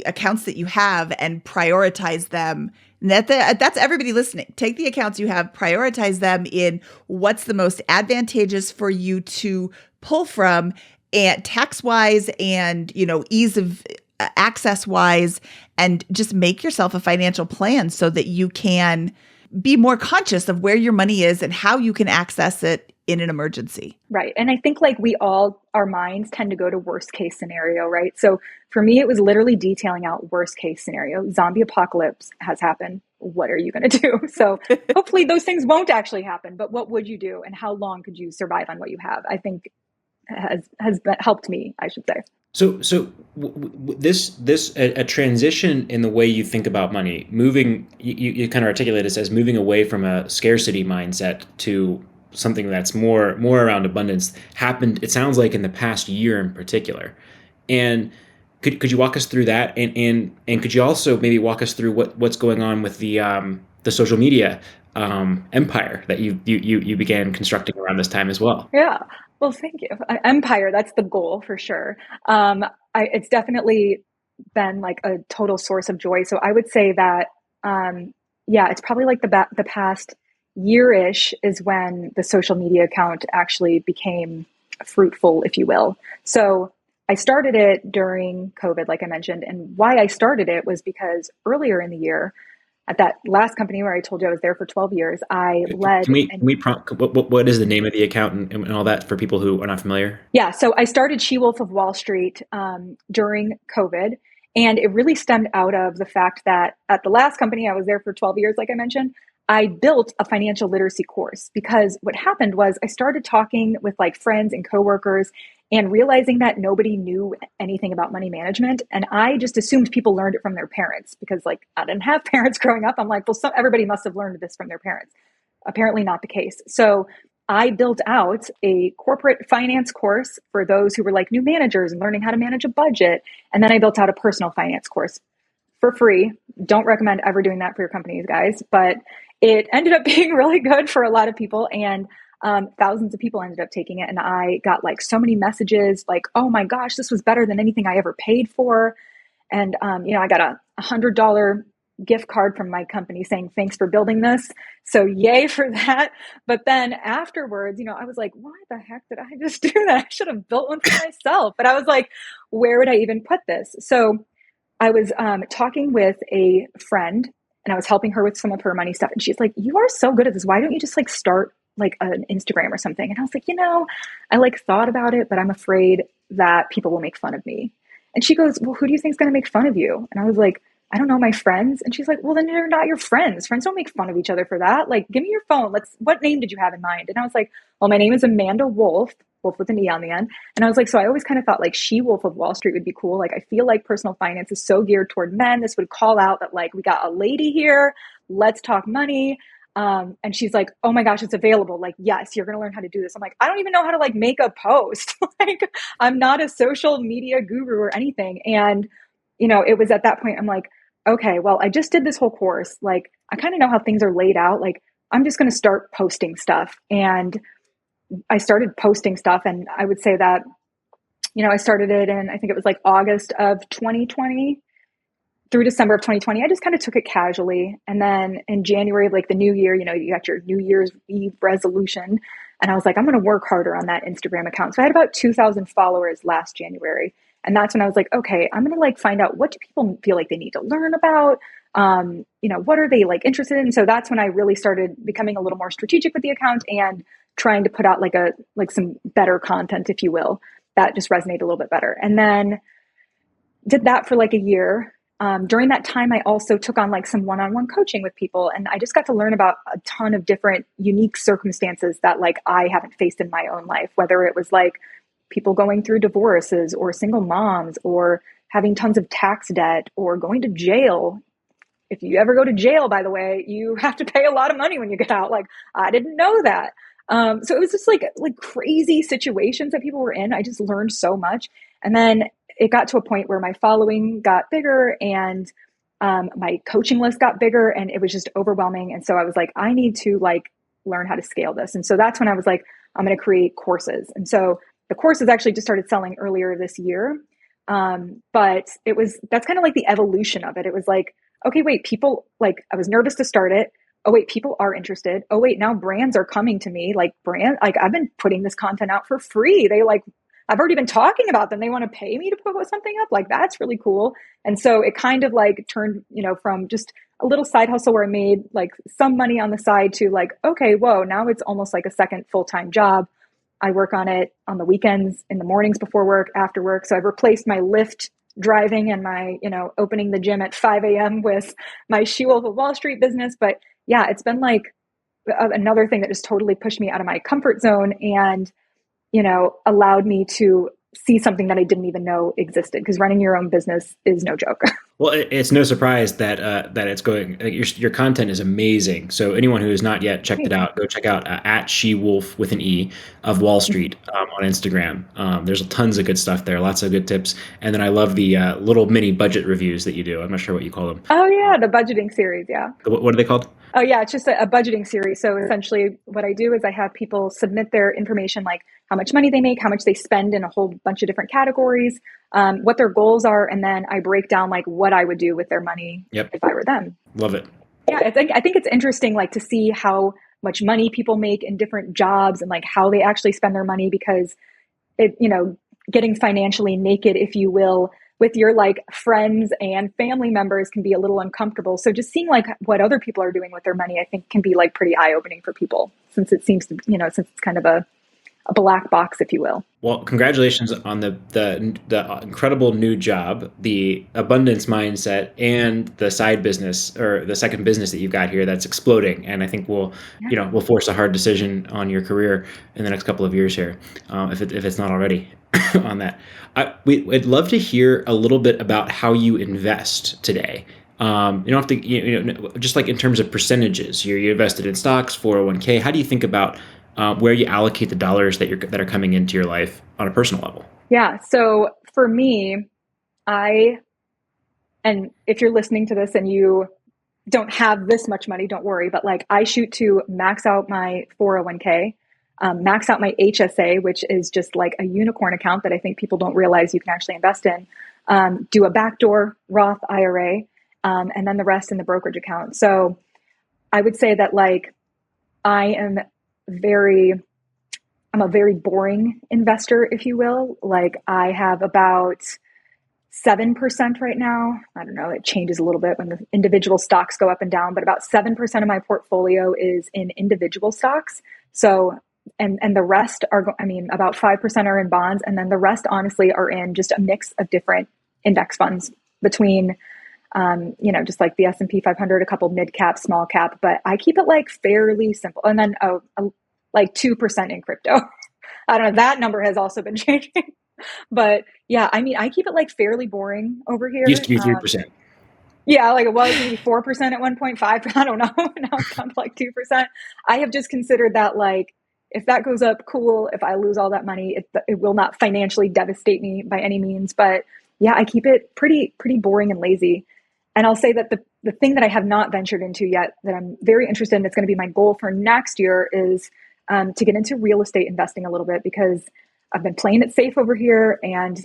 accounts that you have and prioritize them. That's everybody listening. Take the accounts you have, prioritize them in what's the most advantageous for you to pull from, and tax-wise and, ease of access-wise, and just make yourself a financial plan so that you can be more conscious of where your money is and how you can access it in an emergency. Right. And I think our minds tend to go to worst case scenario, right? So for me, it was literally detailing out worst case scenario. Zombie apocalypse has happened. What are you going to do? So hopefully those things won't actually happen, but what would you do? And how long could you survive on what you have? I think has helped me, I should say. So this a transition in the way you think about money, moving, you kind of articulate this as moving away from a scarcity mindset to something that's more around abundance, happened, it sounds like, in the past year in particular. And could you walk us through that? And could you also maybe walk us through what's going on with the social media empire that you began constructing around this time as well? Yeah. Well, thank you. Empire, that's the goal for sure. It's definitely been a total source of joy. So I would say that, it's probably the past year-ish is when the social media account actually became fruitful, if you will. So I started it during COVID, like I mentioned. And why I started it was because earlier in the year, at that last company where I told you I was there for 12 years, I led. What is the name of the account and all that for people who are not familiar? Yeah. So I started Wolfe of Wall Street during COVID. And it really stemmed out of the fact that at the last company, I was there for 12 years, like I mentioned, I built a financial literacy course because what happened was I started talking with friends and coworkers and realizing that nobody knew anything about money management. And I just assumed people learned it from their parents because I didn't have parents growing up. I'm everybody must have learned this from their parents. Apparently not the case. So I built out a corporate finance course for those who were new managers and learning how to manage a budget. And then I built out a personal finance course for free. Don't recommend ever doing that for your companies, guys, but it ended up being really good for a lot of people, and thousands of people ended up taking it. And I got so many messages oh my gosh, this was better than anything I ever paid for. And, I got a $100 gift card from my company saying, thanks for building this. So yay for that. But then afterwards, I was like, why the heck did I just do that? I should have built one for myself. But I was like, where would I even put this? So I was talking with a friend and I was helping her with some of her money stuff. And she's like, you are so good at this. Why don't you just like start like an Instagram or something? And I was like, I like thought about it, but I'm afraid that people will make fun of me. And she goes, well, who do you think is going to make fun of you? And I was like, I don't know, my friends. And she's like, well, then they're not your friends. Friends don't make fun of each other for that. Like, give me your phone. What name did you have in mind? And I was like, well, my name is Amanda Wolfe with an E on the end. And I was like, so I always kind of thought like Wolfe of Wall Street would be cool. Like, I feel like personal finance is so geared toward men. This would call out that like, we got a lady here. Let's talk money. And she's like, oh my gosh, it's available. Like, yes, you're going to learn how to do this. I'm like, I don't even know how to like make a post. Like, I'm not a social media guru or anything. And, it was at that point, I'm like, okay, well, I just did this whole course. Like, I kind of know how things are laid out. Like, I'm just going to start posting stuff. And I started posting stuff. And I would say that, I started it in, I think it was like August of 2020 through December of 2020. I just kind of took it casually. And then in January of like the new year, you got your New Year's Eve resolution. And I was like, I'm going to work harder on that Instagram account. So I had about 2,000 followers last January. And that's when I was like, okay, I'm going to like find out, what do people feel like they need to learn about? What are they like interested in? So that's when I really started becoming a little more strategic with the account and trying to put out like some better content, if you will, that just resonated a little bit better. And then did that for like a year. During that time, I also took on like some one-on-one coaching with people. And I just got to learn about a ton of different unique circumstances that like I haven't faced in my own life, whether it was like people going through divorces or single moms or having tons of tax debt or going to jail. If you ever go to jail, by the way, you have to pay a lot of money when you get out. Like, I didn't know that. So it was just like crazy situations that people were in. I just learned so much. And then it got to a point where my following got bigger and my coaching list got bigger and it was just overwhelming. And so I was like, I need to like learn how to scale this. And so that's when I was like, I'm going to create courses. And so the courses actually just started selling earlier this year. But that's kind of like the evolution of it. It was like, okay, wait, people, like, I was nervous to start it. Oh wait, people are interested. Oh wait, now brands are coming to me. Like I've been putting this content out for free. I've already been talking about them. They want to pay me to put something up. Like, that's really cool. And so it kind of like turned, from just a little side hustle where I made like some money on the side to like, okay, whoa, now it's almost like a second full-time job. I work on it on the weekends, in the mornings before work, after work. So I've replaced my Lyft driving and my, opening the gym at 5 a.m. with my Wolfe of Wall Street business. But yeah, it's been like another thing that just totally pushed me out of my comfort zone and, allowed me to see something that I didn't even know existed, because running your own business is no joke. Well, it's no surprise that it's going. Your content is amazing. So anyone who has not yet checked it out, go check out at Wolfe with an E of Wall Street on Instagram. There's tons of good stuff there, lots of good tips, and then I love the little mini budget reviews that you do. I'm not sure what you call them. Oh yeah, the budgeting series. Yeah. What are they called? Oh yeah, it's just a budgeting series. So essentially, what I do is I have people submit their information, like how much money they make, how much they spend in a whole bunch of different categories, what their goals are, and then I break down like what I would do with their money if I were them. Love it. Yeah, I think it's interesting, like, to see how much money people make in different jobs and like how they actually spend their money, because getting financially naked, if you will, with your like friends and family members can be a little uncomfortable. So just seeing like what other people are doing with their money, I think can be like pretty eye-opening for people, since it seems to, since it's kind of a black box, if you will. Well, congratulations on the incredible new job, the abundance mindset, and the side business, or the second business that you've got here that's exploding. And I think we'll force a hard decision on your career in the next couple of years here, if it's not already on that. We'd love to hear a little bit about how you invest today. You don't have to, just like in terms of percentages. You're invested in stocks, 401k. How do you think about where you allocate the dollars that are coming into your life on a personal level? Yeah. So for me, and if you're listening to this and you don't have this much money, don't worry. But like, I shoot to max out my 401k, max out my HSA, which is just like a unicorn account that I think people don't realize you can actually invest in, do a backdoor Roth IRA, and then the rest in the brokerage account. So I would say that like I'm very I'm a very boring investor, if you will. Like I have about 7% right now. I don't know, it changes a little bit when the individual stocks go up and down, but about 7% of my portfolio is in individual stocks. So, and the rest are, I mean, about 5% are in bonds. And then the rest, honestly, are in just a mix of different index funds between, just like the S&P 500, a couple mid cap, small cap, but I keep it like fairly simple. And then, like 2% in crypto. I don't know. That number has also been changing. But yeah, I mean, I keep it like fairly boring over here. Used to be 3%. Yeah, like it was maybe 4% at 1.5. I don't know. Now it's down to like 2%. I have just considered that like, if that goes up, cool. If I lose all that money, it will not financially devastate me by any means. But yeah, I keep it pretty boring and lazy. And I'll say that the thing that I have not ventured into yet that I'm very interested in, that's going to be my goal for next year, is to get into real estate investing a little bit, because I've been playing it safe over here, and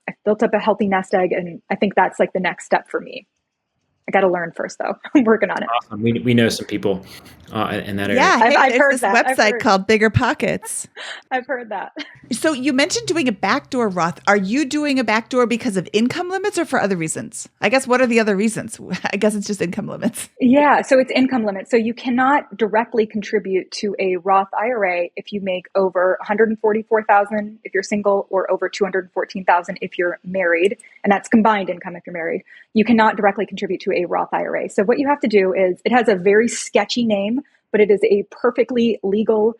I've built up a healthy nest egg, and I think that's like the next step for me. I got to learn first, though. I'm working on it. Awesome. We know some people in that area. Yeah, I've heard this that. website called BiggerPockets. I've heard that. So you mentioned doing a backdoor Roth. Are you doing a backdoor because of income limits or for other reasons? I guess, what are the other reasons? I guess it's just income limits. Yeah, so it's income limits. So you cannot directly contribute to a Roth IRA if you make over $144,000 if you're single, or over $214,000 if you're married, and that's combined income if you're married. You cannot directly contribute to a Roth IRA. So what you have to do is, it has a very sketchy name, but it is a perfectly legal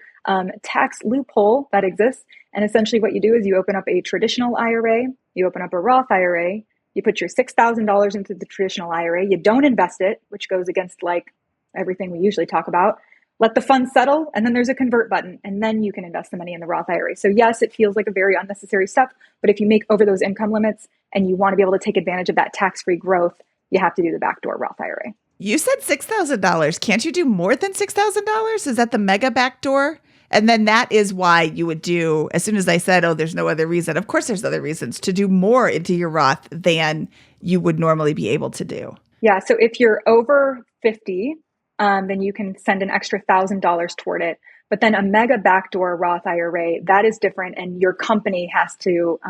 tax loophole that exists. And essentially what you do is you open up a traditional IRA, you open up a Roth IRA, you put your $6,000 into the traditional IRA, you don't invest it, which goes against like everything we usually talk about. Let the funds settle, and then there's a convert button, and then you can invest the money in the Roth IRA. So yes, it feels like a very unnecessary step, but if you make over those income limits and you want to be able to take advantage of that tax-free growth, you have to do the backdoor Roth IRA. You said $6,000. Can't you do more than $6,000? Is that the mega backdoor? And then that is why you would do, as soon as I said, oh, there's no other reason. Of course, there's other reasons to do more into your Roth than you would normally be able to do. Yeah. So if you're over 50, then you can send an extra $1,000 toward it. But then a mega backdoor Roth IRA, that is different. And your company has to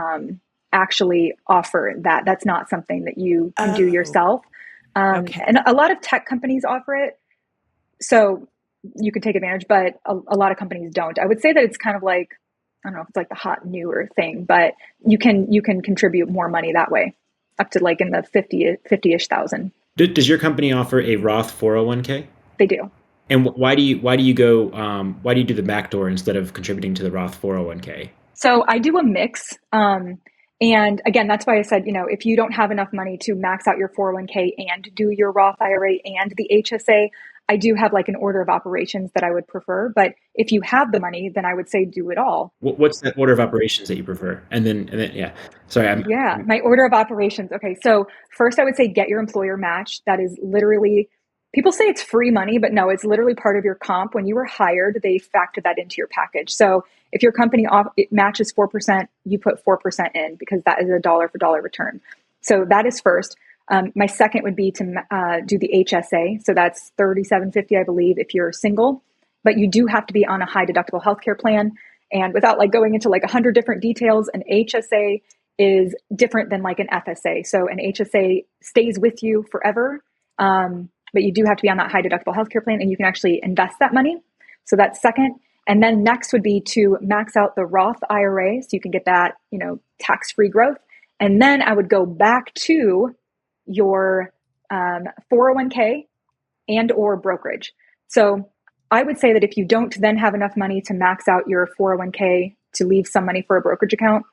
actually offer that. That's not something that you can do yourself. Okay. And a lot of tech companies offer it, so you can take advantage, but a lot of companies don't. I would say that it's kind of like, I don't know if it's like the hot newer thing, but you can contribute more money that way, up to like in the 50-ish thousand. Does your company offer a Roth 401k? They do. And why do you do the backdoor instead of contributing to the Roth 401k? So I do a mix. And again, that's why I said, if you don't have enough money to max out your 401k and do your Roth IRA and the HSA, I do have like an order of operations that I would prefer. But if you have the money, then I would say do it all. What's that order of operations that you prefer? And then yeah. Sorry. My order of operations. Okay. So first I would say get your employer match. That is literally, people say it's free money, but no, it's literally part of your comp. When you were hired, they factor that into your package. So if your company it matches 4%, you put 4% in, because that is a dollar for dollar return. So that is first. My second would be to do the HSA. So that's $37.50, I believe, if you're single, but you do have to be on a high deductible healthcare plan. And without like going into like 100 different details, an HSA is different than like an FSA. So an HSA stays with you forever. But you do have to be on that high deductible healthcare plan, and you can actually invest that money. So that's second. And then next would be to max out the Roth IRA, so you can get that, tax-free growth. And then I would go back to your 401k and or brokerage. So I would say that if you don't then have enough money to max out your 401k to leave some money for a brokerage account,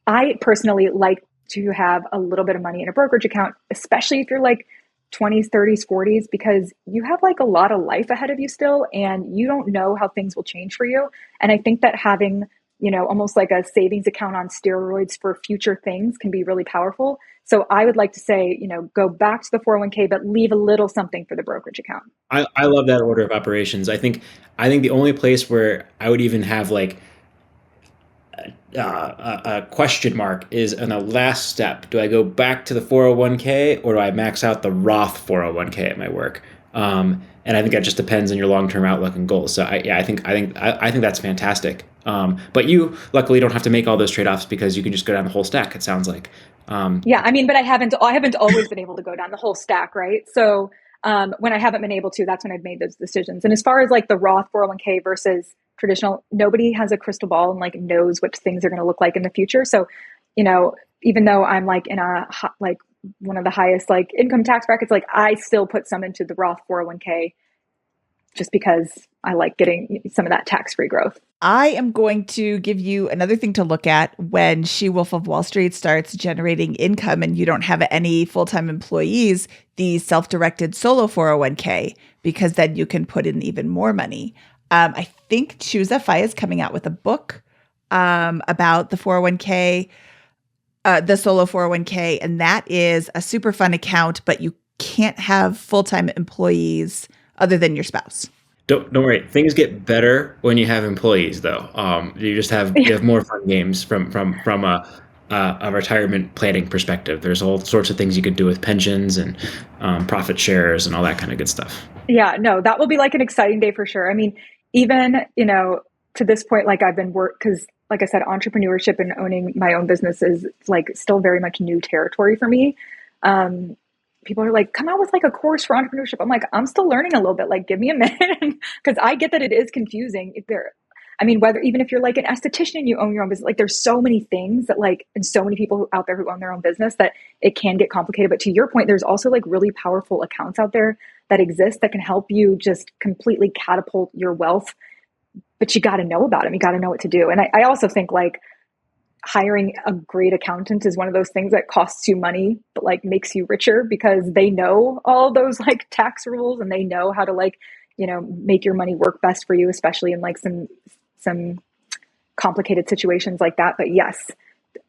I personally like to have a little bit of money in a brokerage account, especially if you're like 20s, 30s, 40s, because you have like a lot of life ahead of you still, and you don't know how things will change for you. And I think that having, almost like a savings account on steroids for future things can be really powerful. So I would like to say, go back to the 401k, but leave a little something for the brokerage account. I love that order of operations. I think the only place where I would even have like a question mark is in the last step. Do I go back to the 401k or do I max out the Roth 401k at my work? And I think that just depends on your long-term outlook and goals. So I think that's fantastic. But you luckily don't have to make all those trade-offs because you can just go down the whole stack. It sounds like. Yeah, I mean, but I haven't always been able to go down the whole stack, right? So when I haven't been able to, that's when I've made those decisions. And as far as like the Roth 401k versus traditional, nobody has a crystal ball and like knows what things are going to look like in the future. So, even though I'm like in like one of the highest like income tax brackets, like I still put some into the Roth 401k just because I like getting some of that tax-free growth. I am going to give you another thing to look at when Wolfe of Wall Street starts generating income and you don't have any full-time employees, the self-directed solo 401k, because then you can put in even more money. I think Choose FI is coming out with a book about the 401k, the solo 401k, and that is a super fun account, but you can't have full-time employees other than your spouse. Don't worry. Things get better when you have employees, though. You have more fun games from a retirement planning perspective. There's all sorts of things you could do with pensions and profit shares and all that kind of good stuff. Yeah, no, that will be like an exciting day for sure. I mean, even, to this point, like I've been because like I said, entrepreneurship and owning my own business is like still very much new territory for me. People are like, come out with like a course for entrepreneurship. I'm like, I'm still learning a little bit. Like, give me a minute, because I get that it is confusing. Whether even if you're like an esthetician and you own your own business, like there's so many things that like, and so many people out there who own their own business that it can get complicated. But to your point, there's also like really powerful accounts out there that exist that can help you just completely catapult your wealth. But you got to know about them. You got to know what to do. And I also think like hiring a great accountant is one of those things that costs you money, but like makes you richer because they know all those like tax rules and they know how to like, make your money work best for you, especially in like some complicated situations like that. But yes,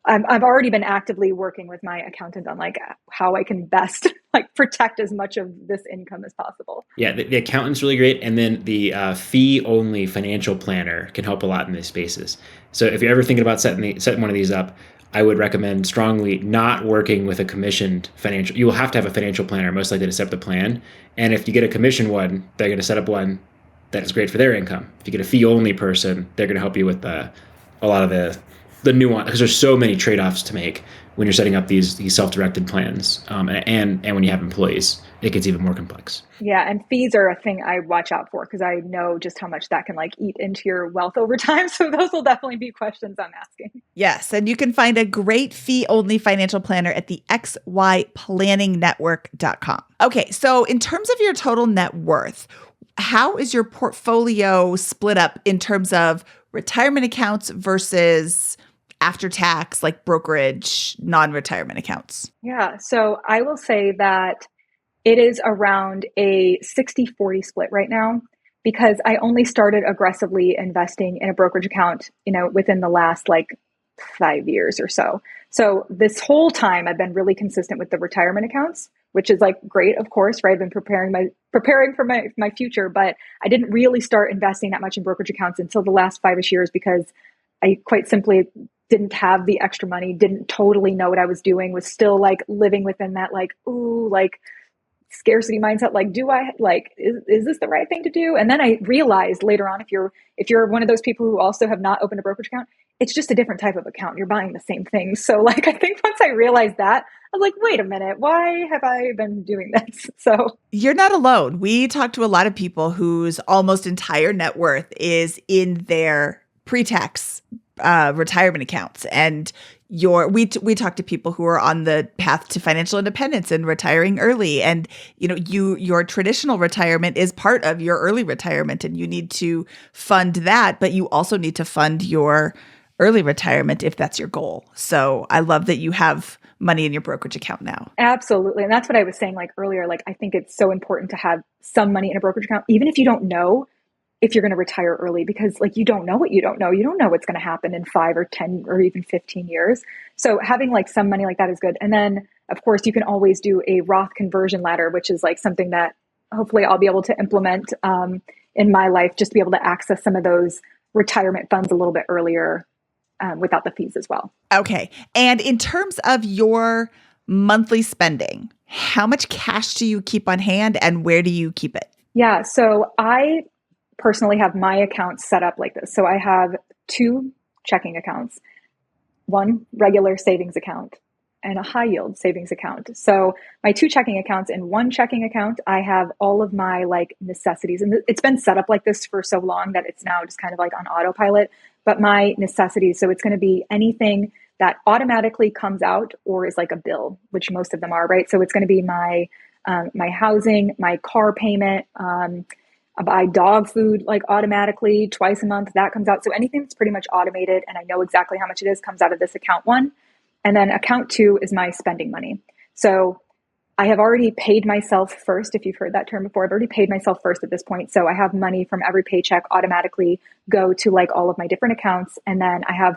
I've already been actively working with my accountant on like how I can best like protect as much of this income as possible. Yeah, the accountant's really great, and then the fee-only financial planner can help a lot in these spaces. So if you're ever thinking about setting one of these up, I would recommend strongly not working with a commissioned financial. You will have to have a financial planner most likely to set up the plan, and if you get a commissioned one, they're going to set up one that is great for their income. If you get a fee-only person, they're going to help you with a lot of the nuance, because there's so many trade-offs to make when you're setting up these self-directed plans, and when you have employees, it gets even more complex. Yeah, and fees are a thing I watch out for because I know just how much that can like eat into your wealth over time. So those will definitely be questions I'm asking. Yes, and you can find a great fee-only financial planner at the xyplanningnetwork.com. Okay, so in terms of your total net worth, how is your portfolio split up in terms of retirement accounts versus after tax, like brokerage, non-retirement accounts? Yeah, so I will say that it is around a 60-40 split right now because I only started aggressively investing in a brokerage account, within the last like 5 years or so. So this whole time I've been really consistent with the retirement accounts, which is like great, of course, right? I've been preparing for my future, but I didn't really start investing that much in brokerage accounts until the last 5-ish years because I quite simply didn't have the extra money, didn't totally know what I was doing, was still like living within that like, ooh, like scarcity mindset. Like, is this the right thing to do? And then I realized later on, if you're one of those people who also have not opened a brokerage account, it's just a different type of account. You're buying the same thing. So like, I think once I realized that, I was like, wait a minute, why have I been doing this? So you're not alone. We talk to a lot of people whose almost entire net worth is in their pre-tax retirement accounts. And we talk to people who are on the path to financial independence and retiring early. And, your traditional retirement is part of your early retirement and you need to fund that, but you also need to fund your early retirement if that's your goal. So I love that you have money in your brokerage account now. Absolutely. And that's what I was saying like earlier. Like, I think it's so important to have some money in a brokerage account, even if you don't know if you're going to retire early, because like, you don't know what you don't know. You don't know what's going to happen in 5 or 10 or even 15 years. So having like some money like that is good. And then of course you can always do a Roth conversion ladder, which is like something that hopefully I'll be able to implement in my life, just to be able to access some of those retirement funds a little bit earlier without the fees as well. Okay. And in terms of your monthly spending, how much cash do you keep on hand and where do you keep it? Yeah. So I personally have my accounts set up like this. So I have 2 checking accounts, one regular savings account and a high yield savings account. So my 2 checking accounts, in one checking account, I have all of my like necessities. And it's been set up like this for so long that it's now just kind of like on autopilot, but my necessities. So it's going to be anything that automatically comes out or is like a bill, which most of them are, right? So it's going to be my housing, my car payment, I buy dog food like automatically twice a month. That comes out. So anything that's pretty much automated and I know exactly how much it is comes out of this account 1. And then account 2 is my spending money. So I have already paid myself first. If you've heard that term before, I've already paid myself first at this point. So I have money from every paycheck automatically go to like all of my different accounts. And then I have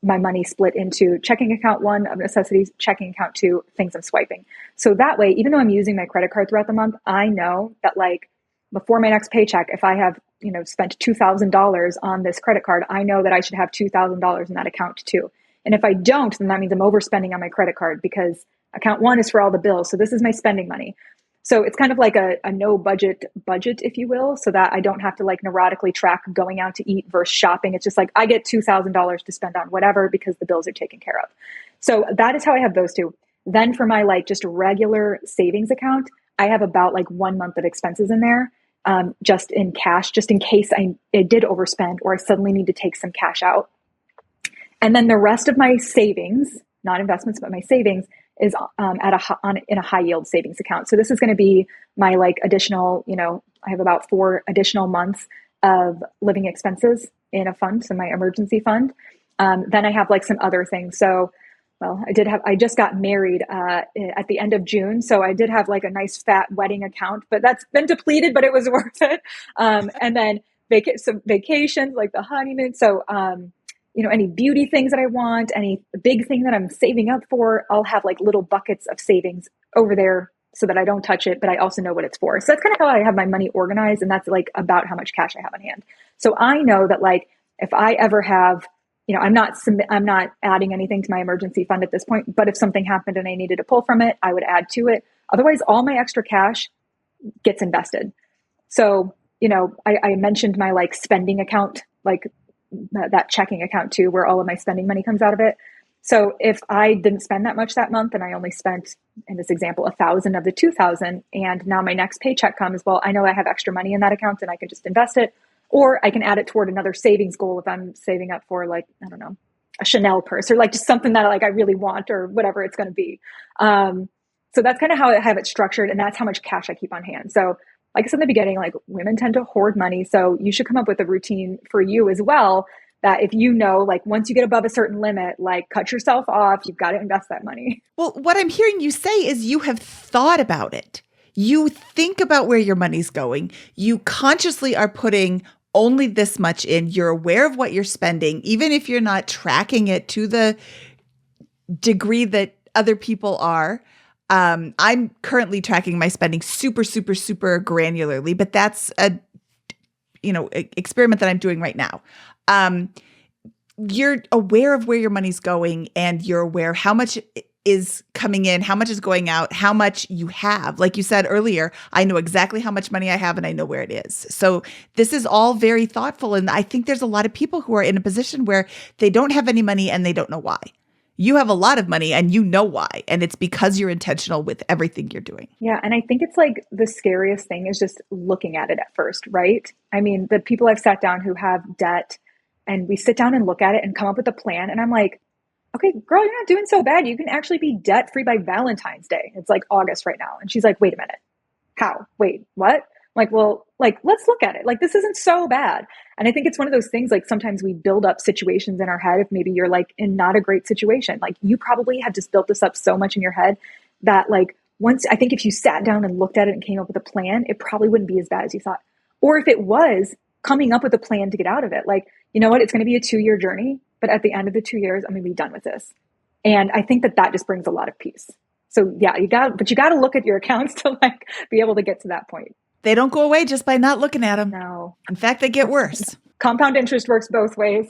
my money split into checking account 1 of necessities, checking account 2, things I'm swiping. So that way, even though I'm using my credit card throughout the month, I know that like before my next paycheck, if I have, spent $2,000 on this credit card, I know that I should have $2,000 in that account too. And if I don't, then that means I'm overspending on my credit card because account 1 is for all the bills. So this is my spending money. So it's kind of like a no budget, if you will, so that I don't have to like neurotically track going out to eat versus shopping. It's just like I get $2,000 to spend on whatever because the bills are taken care of. So that is how I have those 2. Then for my like just regular savings account, I have about like 1 month of expenses in there, just in cash, just in case I did overspend or I suddenly need to take some cash out. And then the rest of my savings, not investments, but my savings is in a high yield savings account. So this is going to be my like additional, I have about 4 additional months of living expenses in a fund, so my emergency fund. Then I have like some other things. So, well, I just got married at the end of June. So I did have like a nice fat wedding account, but that's been depleted, but it was worth it. And then some vacations, like the honeymoon. So, any beauty things that I want, any big thing that I'm saving up for, I'll have like little buckets of savings over there so that I don't touch it, but I also know what it's for. So that's kind of how I have my money organized. And that's like about how much cash I have on hand. So I know that like, if I ever have, I'm not adding anything to my emergency fund at this point, but if something happened and I needed to pull from it, I would add to it. Otherwise, all my extra cash gets invested. So, I mentioned my like spending account, like that checking account too, where all of my spending money comes out of it. So if I didn't spend that much that month and I only spent, in this example, 1,000 of the 2,000, and now my next paycheck comes, well, I know I have extra money in that account and I can just invest it, or I can add it toward another savings goal if I'm saving up for like, I don't know, a Chanel purse or like just something that like I really want or whatever it's going to be. So that's kind of how I have it structured. And that's how much cash I keep on hand. So like I said in the beginning, like women tend to hoard money. So you should come up with a routine for you as well, that if like once you get above a certain limit, like cut yourself off, you've got to invest that money. Well, what I'm hearing you say is you have thought about it. You think about where your money's going. You consciously are putting only this much in. You're aware of what you're spending, even if you're not tracking it to the degree that other people are. I'm currently tracking my spending super, super, super granularly, but that's a experiment that I'm doing right now. You're aware of where your money's going and you're aware how much is coming in, how much is going out, how much you have. Like you said earlier, I know exactly how much money I have and I know where it is. So this is all very thoughtful. And I think there's a lot of people who are in a position where they don't have any money and they don't know why. You have a lot of money and you know why. And it's because you're intentional with everything you're doing. Yeah. And I think it's like the scariest thing is just looking at it at first, right? I mean, the people I've sat down who have debt and we sit down and look at it and come up with a plan. And I'm like, okay, girl, you're not doing so bad. You can actually be debt free by Valentine's Day. It's like August right now. And she's like, wait a minute. How? Wait, what? I'm like, well, like, let's look at it. Like, this isn't so bad. And I think it's one of those things, like sometimes we build up situations in our head. If maybe you're like in not a great situation, like you probably have just built this up so much in your head that like I think if you sat down and looked at it and came up with a plan, it probably wouldn't be as bad as you thought. Or if it was, coming up with a plan to get out of it, like, you know what, it's going to be a 2-year journey, but at the end of the 2 years, I'm going to be done with this. And I think that just brings a lot of peace. So yeah, you got to look at your accounts to like be able to get to that point. They don't go away just by not looking at them. No. In fact, they get worse. Compound interest works both ways.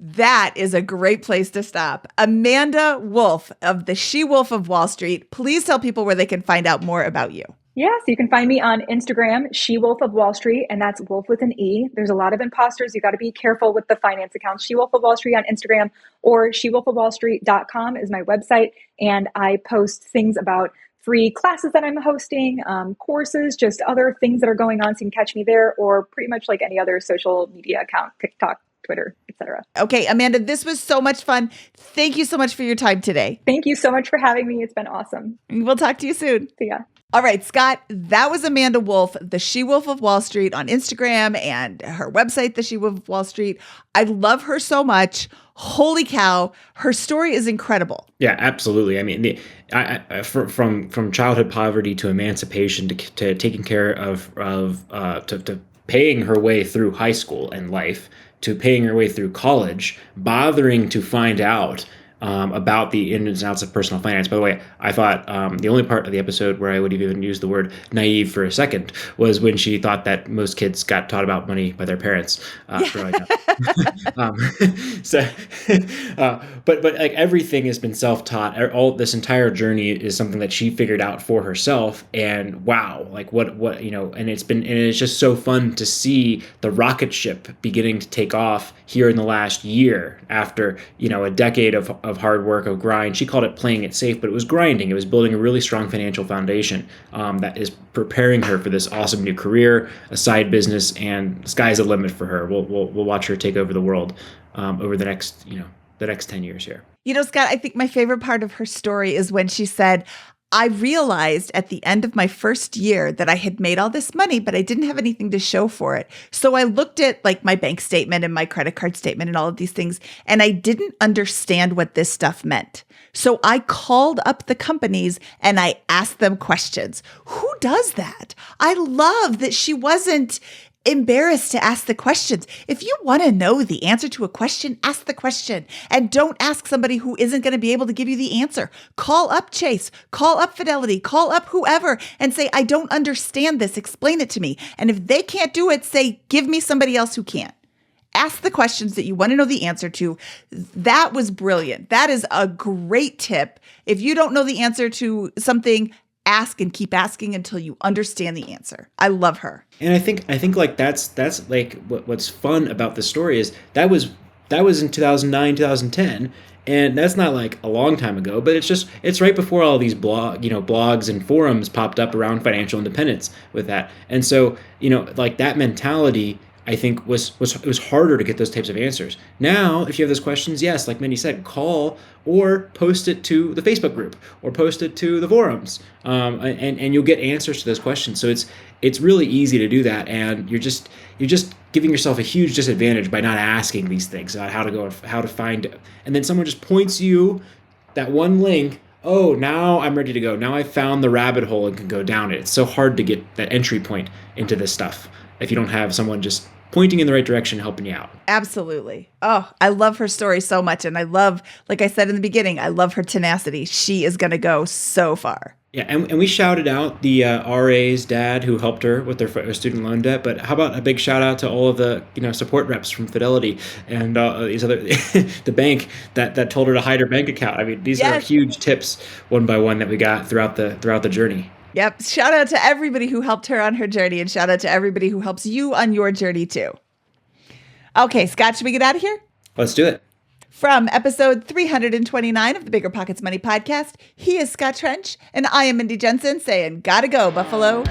That is a great place to stop. Amanda Wolfe of the Wolfe of Wall Street. Please tell people where they can find out more about you. Yeah, so you can find me on Instagram, Wolfe of Wall Street, and that's Wolf with an E. There's a lot of imposters. You got to be careful with the finance accounts. Wolfe of Wall Street on Instagram, or shewolfofwallstreet.com is my website. And I post things about free classes that I'm hosting, courses, just other things that are going on. So you can catch me there, or pretty much like any other social media account, TikTok, Twitter, etc. Okay, Amanda, this was so much fun. Thank you so much for your time today. Thank you so much for having me. It's been awesome. We'll talk to you soon. See ya. All right, Scott, that was Amanda Wolfe, the Wolfe of Wall Street on Instagram and her website, the Wolfe of Wall Street. I love her so much. Holy cow, her story is incredible. Yeah, absolutely. I mean, from childhood poverty to emancipation to taking care of to paying her way through high school and life, to paying her way through college, bothering to find out about the ins and outs of personal finance. By the way, I thought the only part of the episode where I would even use the word naive for a second was when she thought that most kids got taught about money by their parents growing up. But like everything has been self-taught. All this entire journey is something that she figured out for herself. And wow, like what and it's just so fun to see the rocket ship beginning to take off here in the last year after a decade of hard work, of grind. She called it playing it safe, but it was grinding. It was building a really strong financial foundation that is preparing her for this awesome new career, a side business, and sky's the limit for her. We'll watch her take over the world over the next 10 years here. Scott, I think my favorite part of her story is when she said, I realized at the end of my first year that I had made all this money, but I didn't have anything to show for it. So I looked at like my bank statement and my credit card statement and all of these things, and I didn't understand what this stuff meant. So I called up the companies and I asked them questions. Who does that? I love that she wasn't embarrassed to ask the questions. If you want to know the answer to a question, ask the question, and don't ask somebody who isn't going to be able to give you the answer. Call up Chase, call up Fidelity, call up whoever and say, I don't understand this. Explain it to me. And if they can't do it, say, give me somebody else who can. Ask the questions that you want to know the answer to. That was brilliant. That is a great tip. If you don't know the answer to something, ask and keep asking until you understand the answer. I love her. And I think like that's like what's fun about this story is that was in 2009, 2010. And that's not like a long time ago, but it's right before all these blogs and forums popped up around financial independence with that. And so, like that mentality, I think it was harder to get those types of answers. Now, if you have those questions, yes, like Mindy said, call or post it to the Facebook group or post it to the forums, and you'll get answers to those questions. So it's really easy to do that, and you're just giving yourself a huge disadvantage by not asking these things about how to find it. And then someone just points you that one link. Oh, now I'm ready to go. Now I found the rabbit hole and can go down it. It's so hard to get that entry point into this stuff if you don't have someone just pointing in the right direction, helping you out. Absolutely. Oh, I love her story so much. And I love, like I said in the beginning, I love her tenacity. She is going to go so far. Yeah, and we shouted out the RA's dad who helped her with their student loan debt. But how about a big shout out to all of the support reps from Fidelity and these other the bank that told her to hide her bank account. I mean, these are huge tips one by one that we got throughout the journey. Yep. Shout out to everybody who helped her on her journey, and shout out to everybody who helps you on your journey too. Okay, Scott, should we get out of here? Let's do it. From episode 329 of the BiggerPockets Money Podcast, he is Scott Trench, and I am Mindy Jensen saying, gotta go, Buffalo.